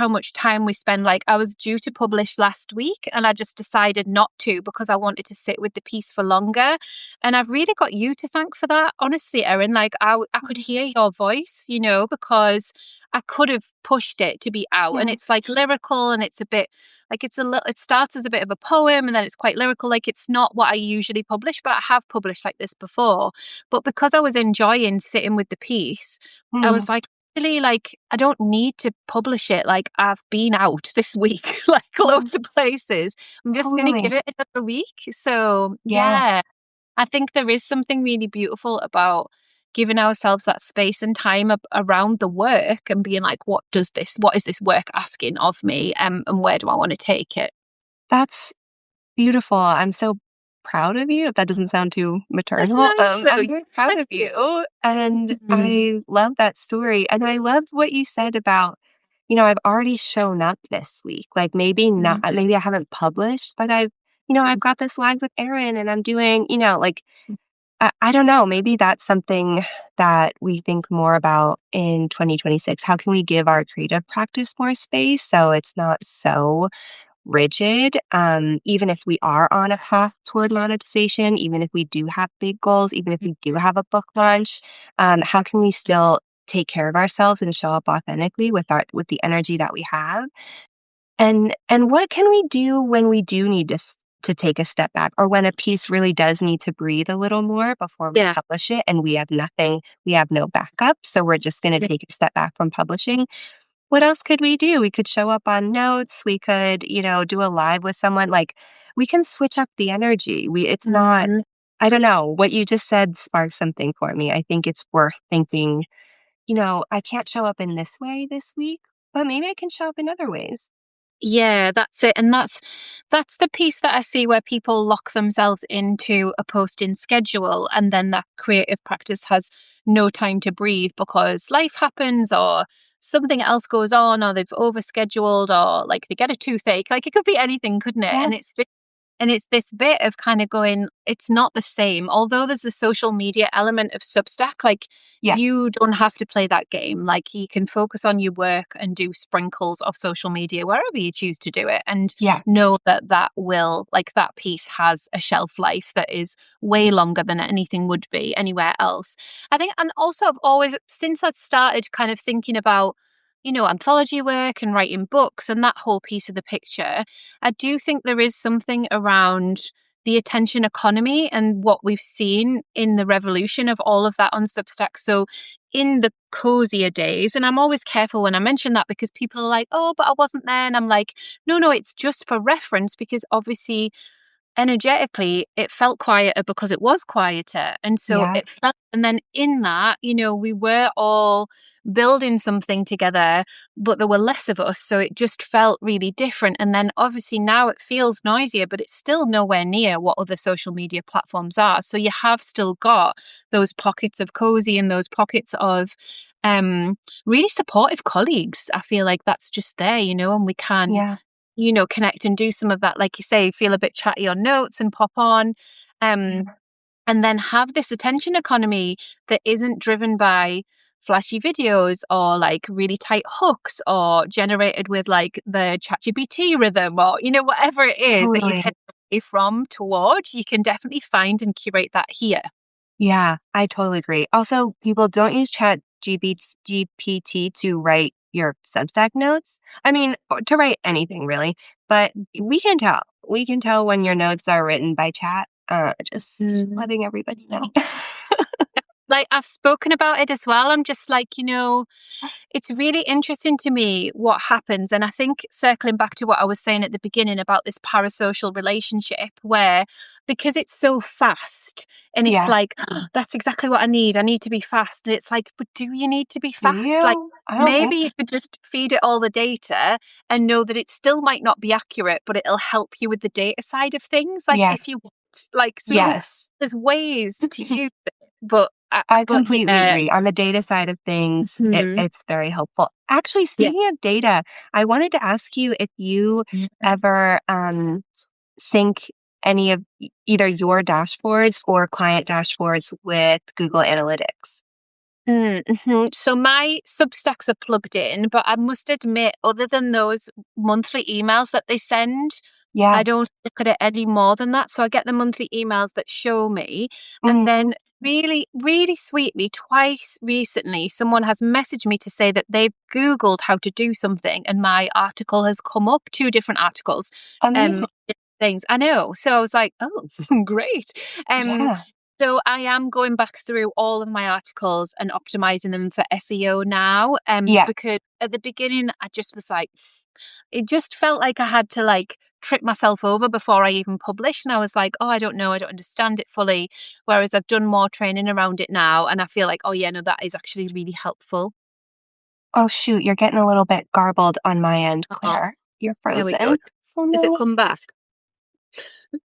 much time we spend. Like I was due to publish last week and I just decided not to because I wanted to sit with the piece for longer. And I've really got you to thank for that. Honestly, Erin, like I could Mm. hear your voice, because I could have pushed it to be out, and Yeah. it's like lyrical, and it's a bit like it starts as a bit of a poem and then it's quite lyrical. Like it's not what I usually publish, but I have published like this before. But because I was enjoying sitting with the piece, I Mm. was like, really, like, I don't need to publish it. Like I've been out this week, like Mm. loads of places. I'm just gonna give Totally. it another week. So Yeah. yeah, I think there is something really beautiful about giving ourselves that space and time around the work and being like, what is this work asking of me? And where do I want to take it? That's beautiful. I'm so proud of you, if that doesn't sound too That's maternal. nice I'm though. very proud Thank of you. you, and Mhm. I love that story, and I loved what you said about, I've already shown up this week. Like, maybe not Mhm. maybe I haven't published, but I've got this live with Erin, and I'm doing, like, I don't know, maybe that's something that we think more about in 2026. How can we give our creative practice more space so it's not so rigid, even if we are on a path toward monetization, even if we do have big goals, even if we do have a book launch, how can we still take care of ourselves and show up authentically with the energy that we have. And what can we do when we do need to take a step back, or when a piece really does need to breathe a little more before we Yeah. publish it and we have no backup, so we're just going to take a step back from publishing? What else could we do? We could show up on Notes, we could, do a live with someone, like, we can switch up the energy. It's not, Mhm. I don't know, what you just said sparked something for me. I think it's worth thinking, I can't show up in this way this week, but maybe I can show up in other ways. Yeah, that's it. And that's the piece that I see where people lock themselves into a posting schedule, and then that creative practice has no time to breathe because life happens or something else goes on or they've overscheduled or like they get a toothache. Like it could be anything, couldn't it? Yes. And it's this bit of kind of going, it's not the same. Although there's the social media element of Substack, like Yeah. you don't have to play that game. Like you can focus on your work and do sprinkles of social media wherever you choose to do it and Yeah. know that that piece has a shelf life that is way longer than anything would be anywhere else. I think, and also I've always, since I started kind of thinking about, anthology work and writing books and that whole piece of the picture, I do think there is something around the attention economy and what we've seen in the revolution of all of that on Substack. So, in the cozier days, and I'm always careful when I mention that because people are like, oh, but I wasn't there. And I'm like, no, no, it's just for reference because obviously energetically it felt quieter because it was quieter, and so Yeah. it felt, and then in that, we were all building something together, but there were less of us, so it just felt really different. And then obviously now it feels noisier, but it's still nowhere near what other social media platforms are, so you have still got those pockets of cozy and those pockets of um really supportive colleagues. I feel like that's just there, and we can Yeah. connect and do some of that, like you say, feel a bit chatty on Notes and pop on. Um, Yeah. and then have this attention economy that isn't driven by flashy videos or like really tight hooks or generated with like the ChatGPT rhythm or, whatever it is that you Totally. tend away from towards, you can definitely find and curate that here. Yeah, I totally agree. Also, people don't use GPT to write your Substack notes. I mean, or to write anything really, but we can tell. We can tell when your notes are written by chat. Just Mm. letting everybody know. Like I've spoken about it as well. I'm just like, it's really interesting to me what happens. And I think circling back to what I was saying at the beginning about this parasocial relationship, where because it's so fast and it's Yeah. like, that's exactly what I need. I need to be fast. And it's like, but do you need to be Do fast? Like, you? I don't think maybe so. you could just feed it all the data and know that it still might not be accurate, but it'll help you with the data side of things. Like, Yeah. if you want, like, so Yes. there's ways to use it, but, I but completely yeah. agree. On the data side of things, Mhm. it's very helpful. Actually, Yeah. speaking of data, I wanted to ask you if you ever sync any of either your dashboards or client dashboards with Google Analytics. So my Substacks are plugged in, but I must admit, other than those monthly emails that they send, I Yeah. don't look at it any more than that. So I get the monthly emails that show me. And Mhm. then really, really sweetly, twice recently, someone has messaged me to say that they've Googled how to do something and my article has come up, two different articles. Amazing. Things. I know. So I was like, oh, great. Um, Yeah. so I am going back through all of my articles and optimizing them for SEO now. Yeah. Because at the beginning I just was like, it just felt like I had to like trip myself over before I even published. And I was like, oh, I don't know, I don't understand it fully. Whereas I've done more training around it now and I feel like, oh yeah, no, that is actually really helpful. Oh, shoot. You're getting a little bit garbled on my end, Oh, Claire. You're there we go. frozen. Oh, Has it no. come back?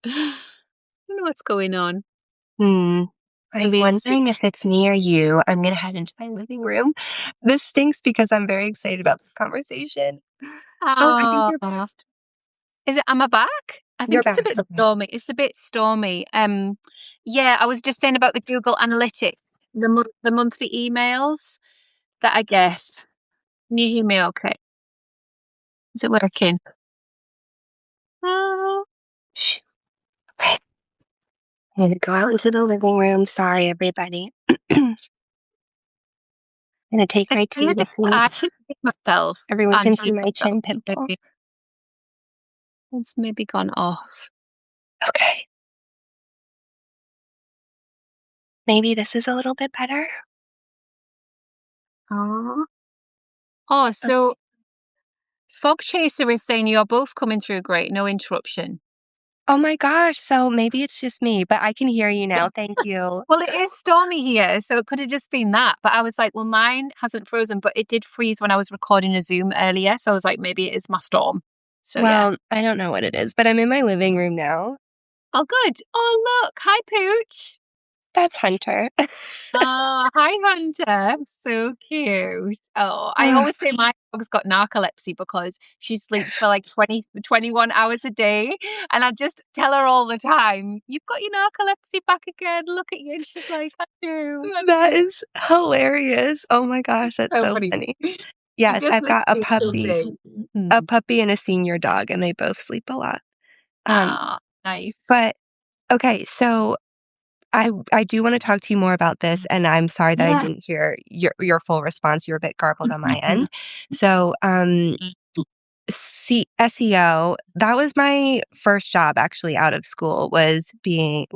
I don't know what's going on. Hmm. I'm Maybe it's wondering if it's me or you. I'm going to head into my living room. This stinks because I'm very excited about this conversation. Oh, I think oh, is it, am I back? I you're think it's a back. bit Okay. stormy. It's a bit stormy. Yeah, I was just saying about the Google Analytics, the monthly emails that I get. Can you hear me okay? Is it working? Oh, Shoot. Okay. I'm going to go out into the living room. Sorry, everybody. I'm gonna take It's my kind tea of with difficult. I me. actually hate myself Everyone can and see see my myself. chin pimple. Maybe it's maybe gone off. Okay. Maybe this is a little bit better. Oh. Oh, Oh, so Fog Chaser is saying you're both coming through great, no interruption. oh my gosh. So maybe it's just me, but I can hear you now. Thank you. Well, it is stormy here, so it could have just been that. But I was like, well, mine hasn't frozen, but it did freeze when I was recording a Zoom earlier. So I was like, maybe it is my storm. So yeah. Well, I don't know what it is, but I'm in my living room now. Oh, good. Oh, look. Hi, Pooch. That's Hunter. Oh, hi, Hunter. So cute. Oh, I Ugh, always say my dog's got narcolepsy because she sleeps for like 21 hours a day. And I just tell her all the time, you've got your narcolepsy back again. Look at you. And she's like, I do. I that do. is hilarious. Oh my gosh, that's So so funny. funny. It Yes, just I've makes got a me feel puppy, big. a Mm. puppy and a senior dog, and they both sleep a lot. Um, Ah, nice. but okay, so I do want to talk to you more about this, and I'm sorry that I Yeah. didn't hear your full response. You're a bit garbled on my Mhm. end. So, SEO, that was my first job actually out of school was doing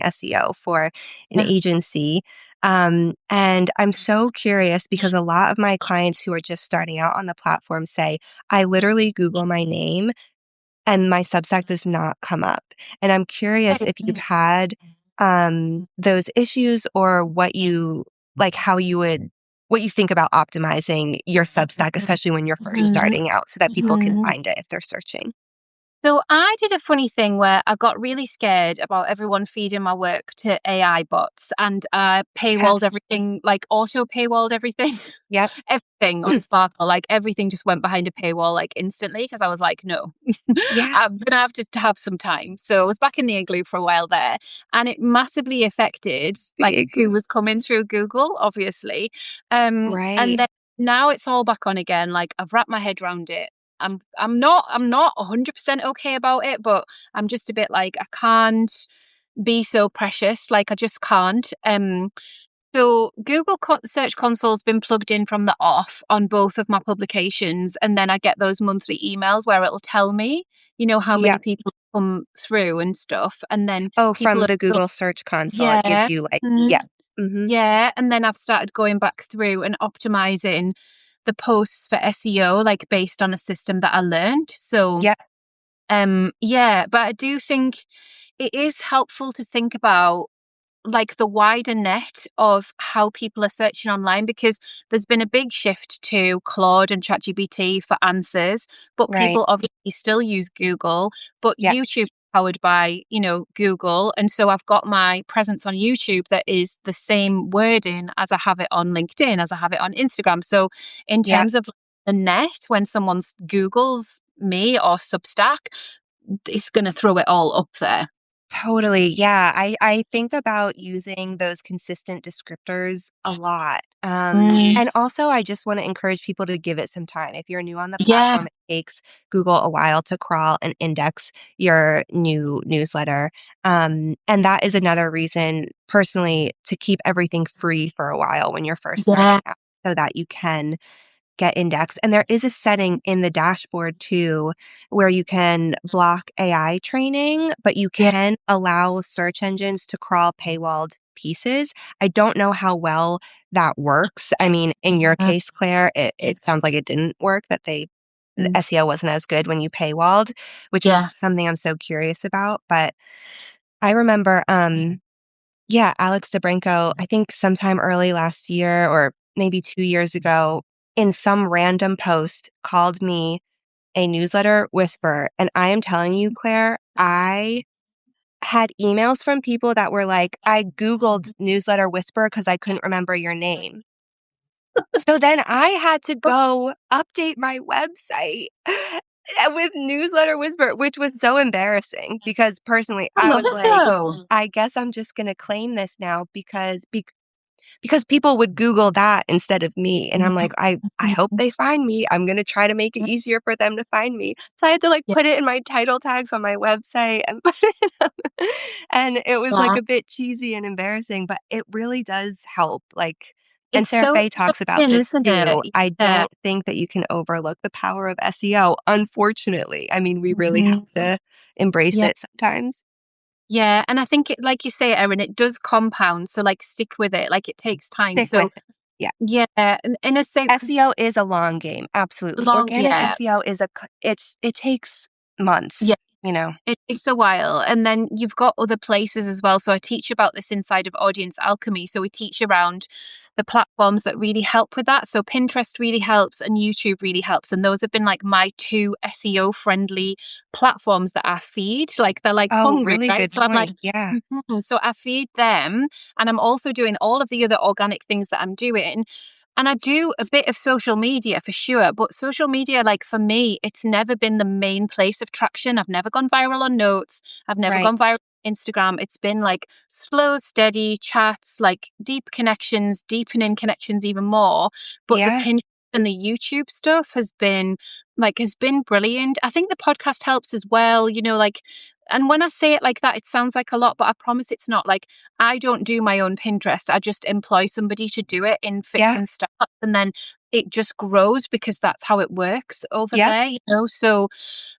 SEO for an Yeah. agency. And I'm so curious because a lot of my clients who are just starting out on the platform say, I literally Google my name and my Substack does not come up. And I'm curious if you've had those issues or how you would what you think about optimizing your Substack, especially when you're first Mhm. starting out so that people can Mhm. find it if they're searching. So I did a funny thing where I got really scared about everyone feeding my work to AI bots and paywalled Yes. everything, like auto paywalled everything, Yep. everything on Sparkle, like everything just went behind a paywall like instantly because I was like, no, Yeah. I'm gonna have to have some time. So I was back in the igloo for a while there, and it massively affected like Big. who was coming through Google, obviously, and Right. then now it's all back on again. Like I've wrapped my head around it. I'm not 100% okay about it, but I'm just a bit like I can't be so precious. Like I just can't. So Google Search Console's been plugged in from the off on both of my publications, and then I get those monthly emails where it'll tell me, how many Yep. people come through and stuff, and then Oh, people from are the Google Search Console, it gives yeah. you Mhm. yeah. Mm-hmm. Yeah, and then I've started going back through and optimizing the posts for SEO, like based on a system that I learned. So, Yep. yeah, but I do think it is helpful to think about like the wider net of how people are searching online because there's been a big shift to Claude and ChatGPT for answers, but Right. people obviously still use Google, but Yep. YouTube powered by, Google. And so I've got my presence on YouTube that is the same wording as I have it on LinkedIn, as I have it on Instagram. So in Yep. terms of the net, when someone Googles me or Substack, it's going to throw it all up there. Totally. Yeah. I think about using those consistent descriptors a lot. Mm, And also, I just want to encourage people to give it some time. If you're new on the yeah, platform, it takes Google a while to crawl and index your new newsletter. And that is another reason, personally, to keep everything free for a while when you're first starting yeah, out so that you can get indexed. And there is a setting in the dashboard too where you can block AI training, but you yeah. can allow search engines to crawl paywalled pieces. I don't know how well that works. I mean, in your Mm, case, Claire, it sounds like it didn't work, that the mm, SEO wasn't as good when you paywalled, which is yeah. something I'm so curious about. But I remember yeah, Alex DeBranco, I think sometime early last year or maybe 2 years ago, in some random post, called me a newsletter whisperer, and I am telling you, Claire, I had emails from people that were like, "I Googled newsletter whisperer because I couldn't remember your name." So then I had to go update my website with newsletter whisperer, which was so embarrassing because personally, I I love was it like, though. I guess I'm just gonna claim this now because people would Google that instead of me, and I'm like, "I hope they find me. I'm gonna try to make it easier for them to find me." So I had to, like, Yeah, put it in my title tags on my website and put it up, and it was, like, yeah, a bit cheesy and embarrassing, but it really does help, like, And It's Sarah so Faye talks about interesting, this isn't it? too. I Yeah. don't think that you can overlook the power of SEO, unfortunately. I mean, we really have Mhm. to embrace Yeah. it sometimes. Yeah, and I think it, like you say, Erin, it does compound, so, like, stick with it, like, it takes time, Stick with so it. Yeah. yeah, and in a sense, because SEO is a long game, absolutely. long Organic yeah, SEO is it takes months, yeah. you know? It takes a while, and then you've got other places as well. So I teach about this inside of Audience Alchemy. So we teach around the platforms that really help with that. So Pinterest really helps and YouTube really helps. And those have been like my two SEO friendly platforms that I feed. Like they're like Oh, hungry, really right? good So I'm like, point. Yeah. so I feed them, and I'm also doing all of the other organic things that I'm doing. And I do a bit of social media for sure, but social media, like for me, it's never been the main place of traction. I've never gone viral on notes. I've never Right. gone viral on Instagram. It's been like slow, steady chats, like deep connections, deepening connections even more. But the Yeah. Pinterest and the YouTube stuff has been brilliant. I think the podcast helps as well, like, and when I say it like that, it sounds like a lot, but I promise it's not. Like, I don't do my own Pinterest. I just employ somebody to do it in fits Yeah. and starts, and then it just grows because that's how it works over Yep. there. So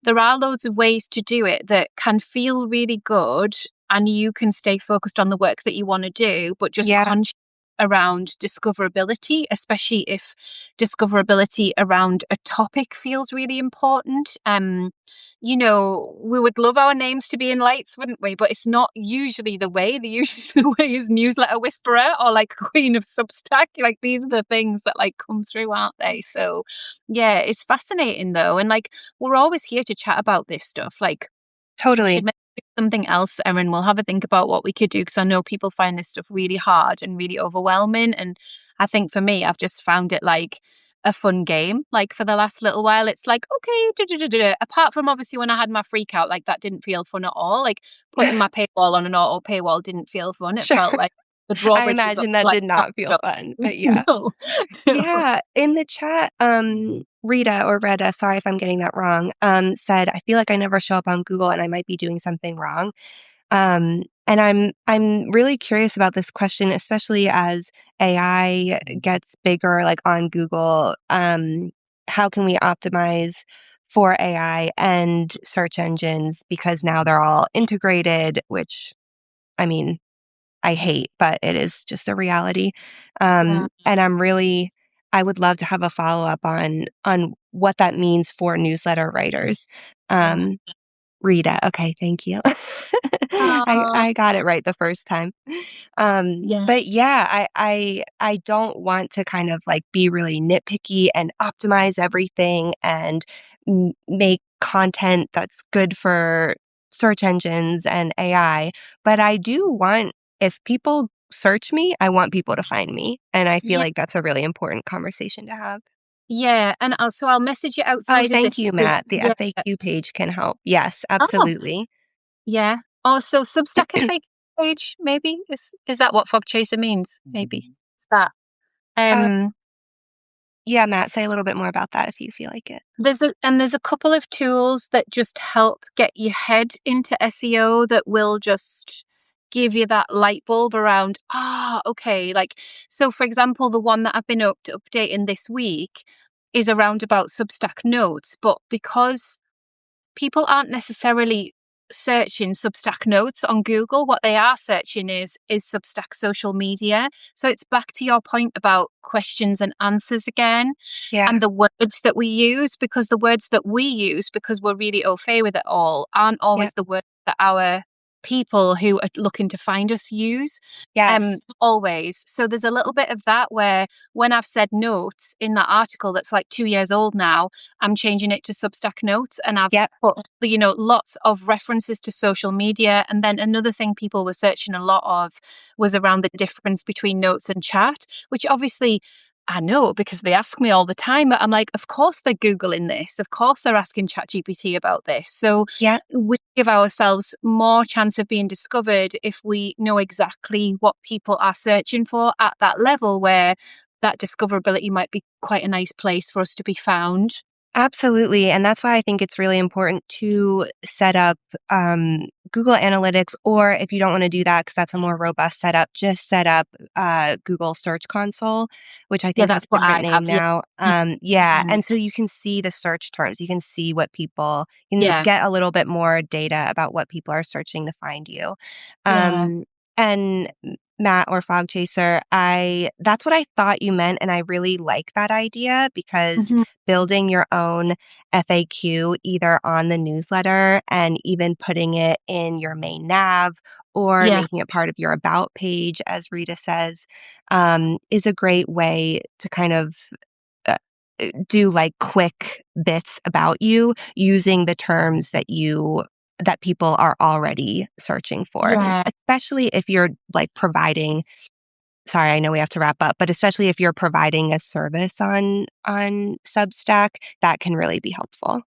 there are loads of ways to do it that can feel really good, and you can stay focused on the work that you want to do, but just Yeah. conscious around discoverability, especially if discoverability around a topic feels really important. We would love our names to be in lights, wouldn't we? But it's not usually the way. Usually the way is newsletter whisperer or like queen of Substack. Like these are the things that like come through, aren't they? So yeah, it's fascinating though. And like we're always here to chat about this stuff. Like we should Totally. make something else, Erin. We'll have a think about what we could do because I know people find this stuff really hard and really overwhelming. And I think for me, I've just found it like a fun game. Like for the last little while, it's like, okay, apart from obviously when I had my freak out, like that didn't feel fun at all. Like putting my paywall on an auto paywall didn't feel fun. It Sure. felt like the I drawbridge was up, imagine that like, did not feel fun, but yeah. no, no. Yeah, in the chat, Rita or Retta, sorry if I'm getting that wrong, said, "I feel like I never show up on Google and I might be doing something wrong." And I'm really curious about this question, especially as AI gets bigger, like on Google. How can we optimize for AI and search engines because now they're all integrated, which I mean, I hate, but it is just a reality. Yeah, And I would love to have a follow-up on what that means for newsletter writers. yeah. Um, Rita, okay, thank you. Uh, I got it right the first time. yeah. But yeah, I don't want to kind of like be really nitpicky and optimize everything and make content that's good for search engines and AI. But I do want, if people search me, I want people to find me. And I feel Yeah. like that's a really important conversation to have. Yeah, and I'll message you out some Oh, of the thank you, because Matt. The yeah. FAQ page can help. Yes, Oh, absolutely. yeah. Oh, so Substack FAQ page maybe is that what Fog Chaser means? Maybe it's that. Uh, Um, yeah, Matt, say a little bit more about that if you feel like it. there's a couple of tools that just help get your head into SEO that will just give you that light bulb around. Okay. Like so, for example, the one that I've been updating this week is around about Substack notes, but because people aren't necessarily searching Substack notes on Google. What they are searching is Substack social media. So it's back to your point about questions and answers again, Yeah, and the words that we use, because the words that we use, because we're really au fait with it all, aren't yeah, always the words that our people who are looking to find us use. yes, Always. So there's a little bit of that where when I've said notes in that article that's like 2 years old now, I'm changing it to Substack notes, and I've yep, put, lots of references to social media. And then another thing people were searching a lot of was around the difference between notes and chat, which obviously I know because they ask me all the time. But I'm like, of course they're Googling this. Of course they're asking ChatGPT about this. So yep, we give ourselves more chance of being discovered if we know exactly what people are searching for at that level where that discoverability might be quite a nice place for us to be found. Absolutely, and that's why I think it's really important to set up, Google Analytics, or if you don't wanna do that, because that's a more robust setup, just set up, Google Search Console, which I Yeah, think is that's a what different I have. name Yeah. now. Yeah, Mhm. and so you can see the search terms, you can see what people you can Yeah. get a little bit more data about what people are searching to find you. Yeah. And Matt or Fog Chaser, I that's what I thought you meant, and I really like that idea because Mhm. building your own FAQ either on the newsletter and even putting it in your main nav or Yeah. making it part of your about page, as Rita says, is a great way to kind of uh, do like quick bits about you using the terms that people are already searching for, Yeah. especially if you're like providing sorry, I know we have to wrap up, but especially if you're providing a service on Substack, that can really be helpful.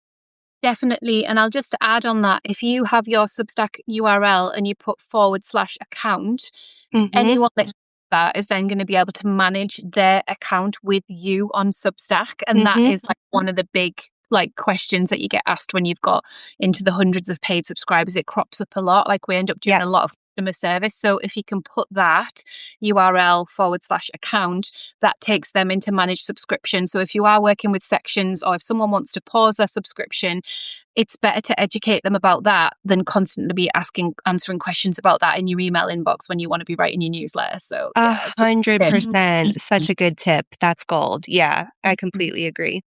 Definitely. And I'll just add on that, if you have your Substack URL and you put /account, Mhm, anyone that uses that is then going to be able to manage their account with you on Substack. And that mhm, is like one of the big like questions that you get asked when you've got into the hundreds of paid subscribers. It crops up a lot. Like we end up doing yep, a lot of customer service. So if you can put that URL /account, that takes them into managed subscription. So if you are working with sections or if someone wants to pause their subscription, it's better to educate them about that than constantly be answering questions about that in your email inbox when you want to be writing your newsletter. So yeah, it's good. 100%, such a good tip, that's gold, yeah, I Mhm. completely agree.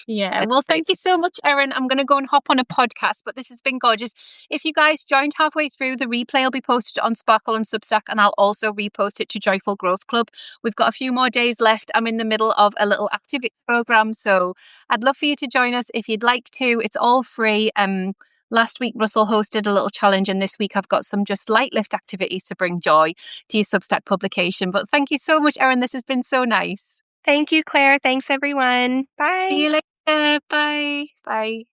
Yeah, That's well, great. thank you so much, Erin. I'm going to go and hop on a podcast, but this has been gorgeous. If you guys joined halfway through, the replay will be posted on Sparkle and Substack, and I'll also repost it to Joyful Growth Club. We've got a few more days left. I'm in the middle of a little activity program, so I'd love for you to join us if you'd like to. It's all free. Last week, Russell hosted a little challenge, and this week I've got some just light lift activities to bring joy to your Substack publication. But thank you so much, Erin. This has been so nice. Thank you, Claire, thanks everyone, See bye. you later. Bye. Bye.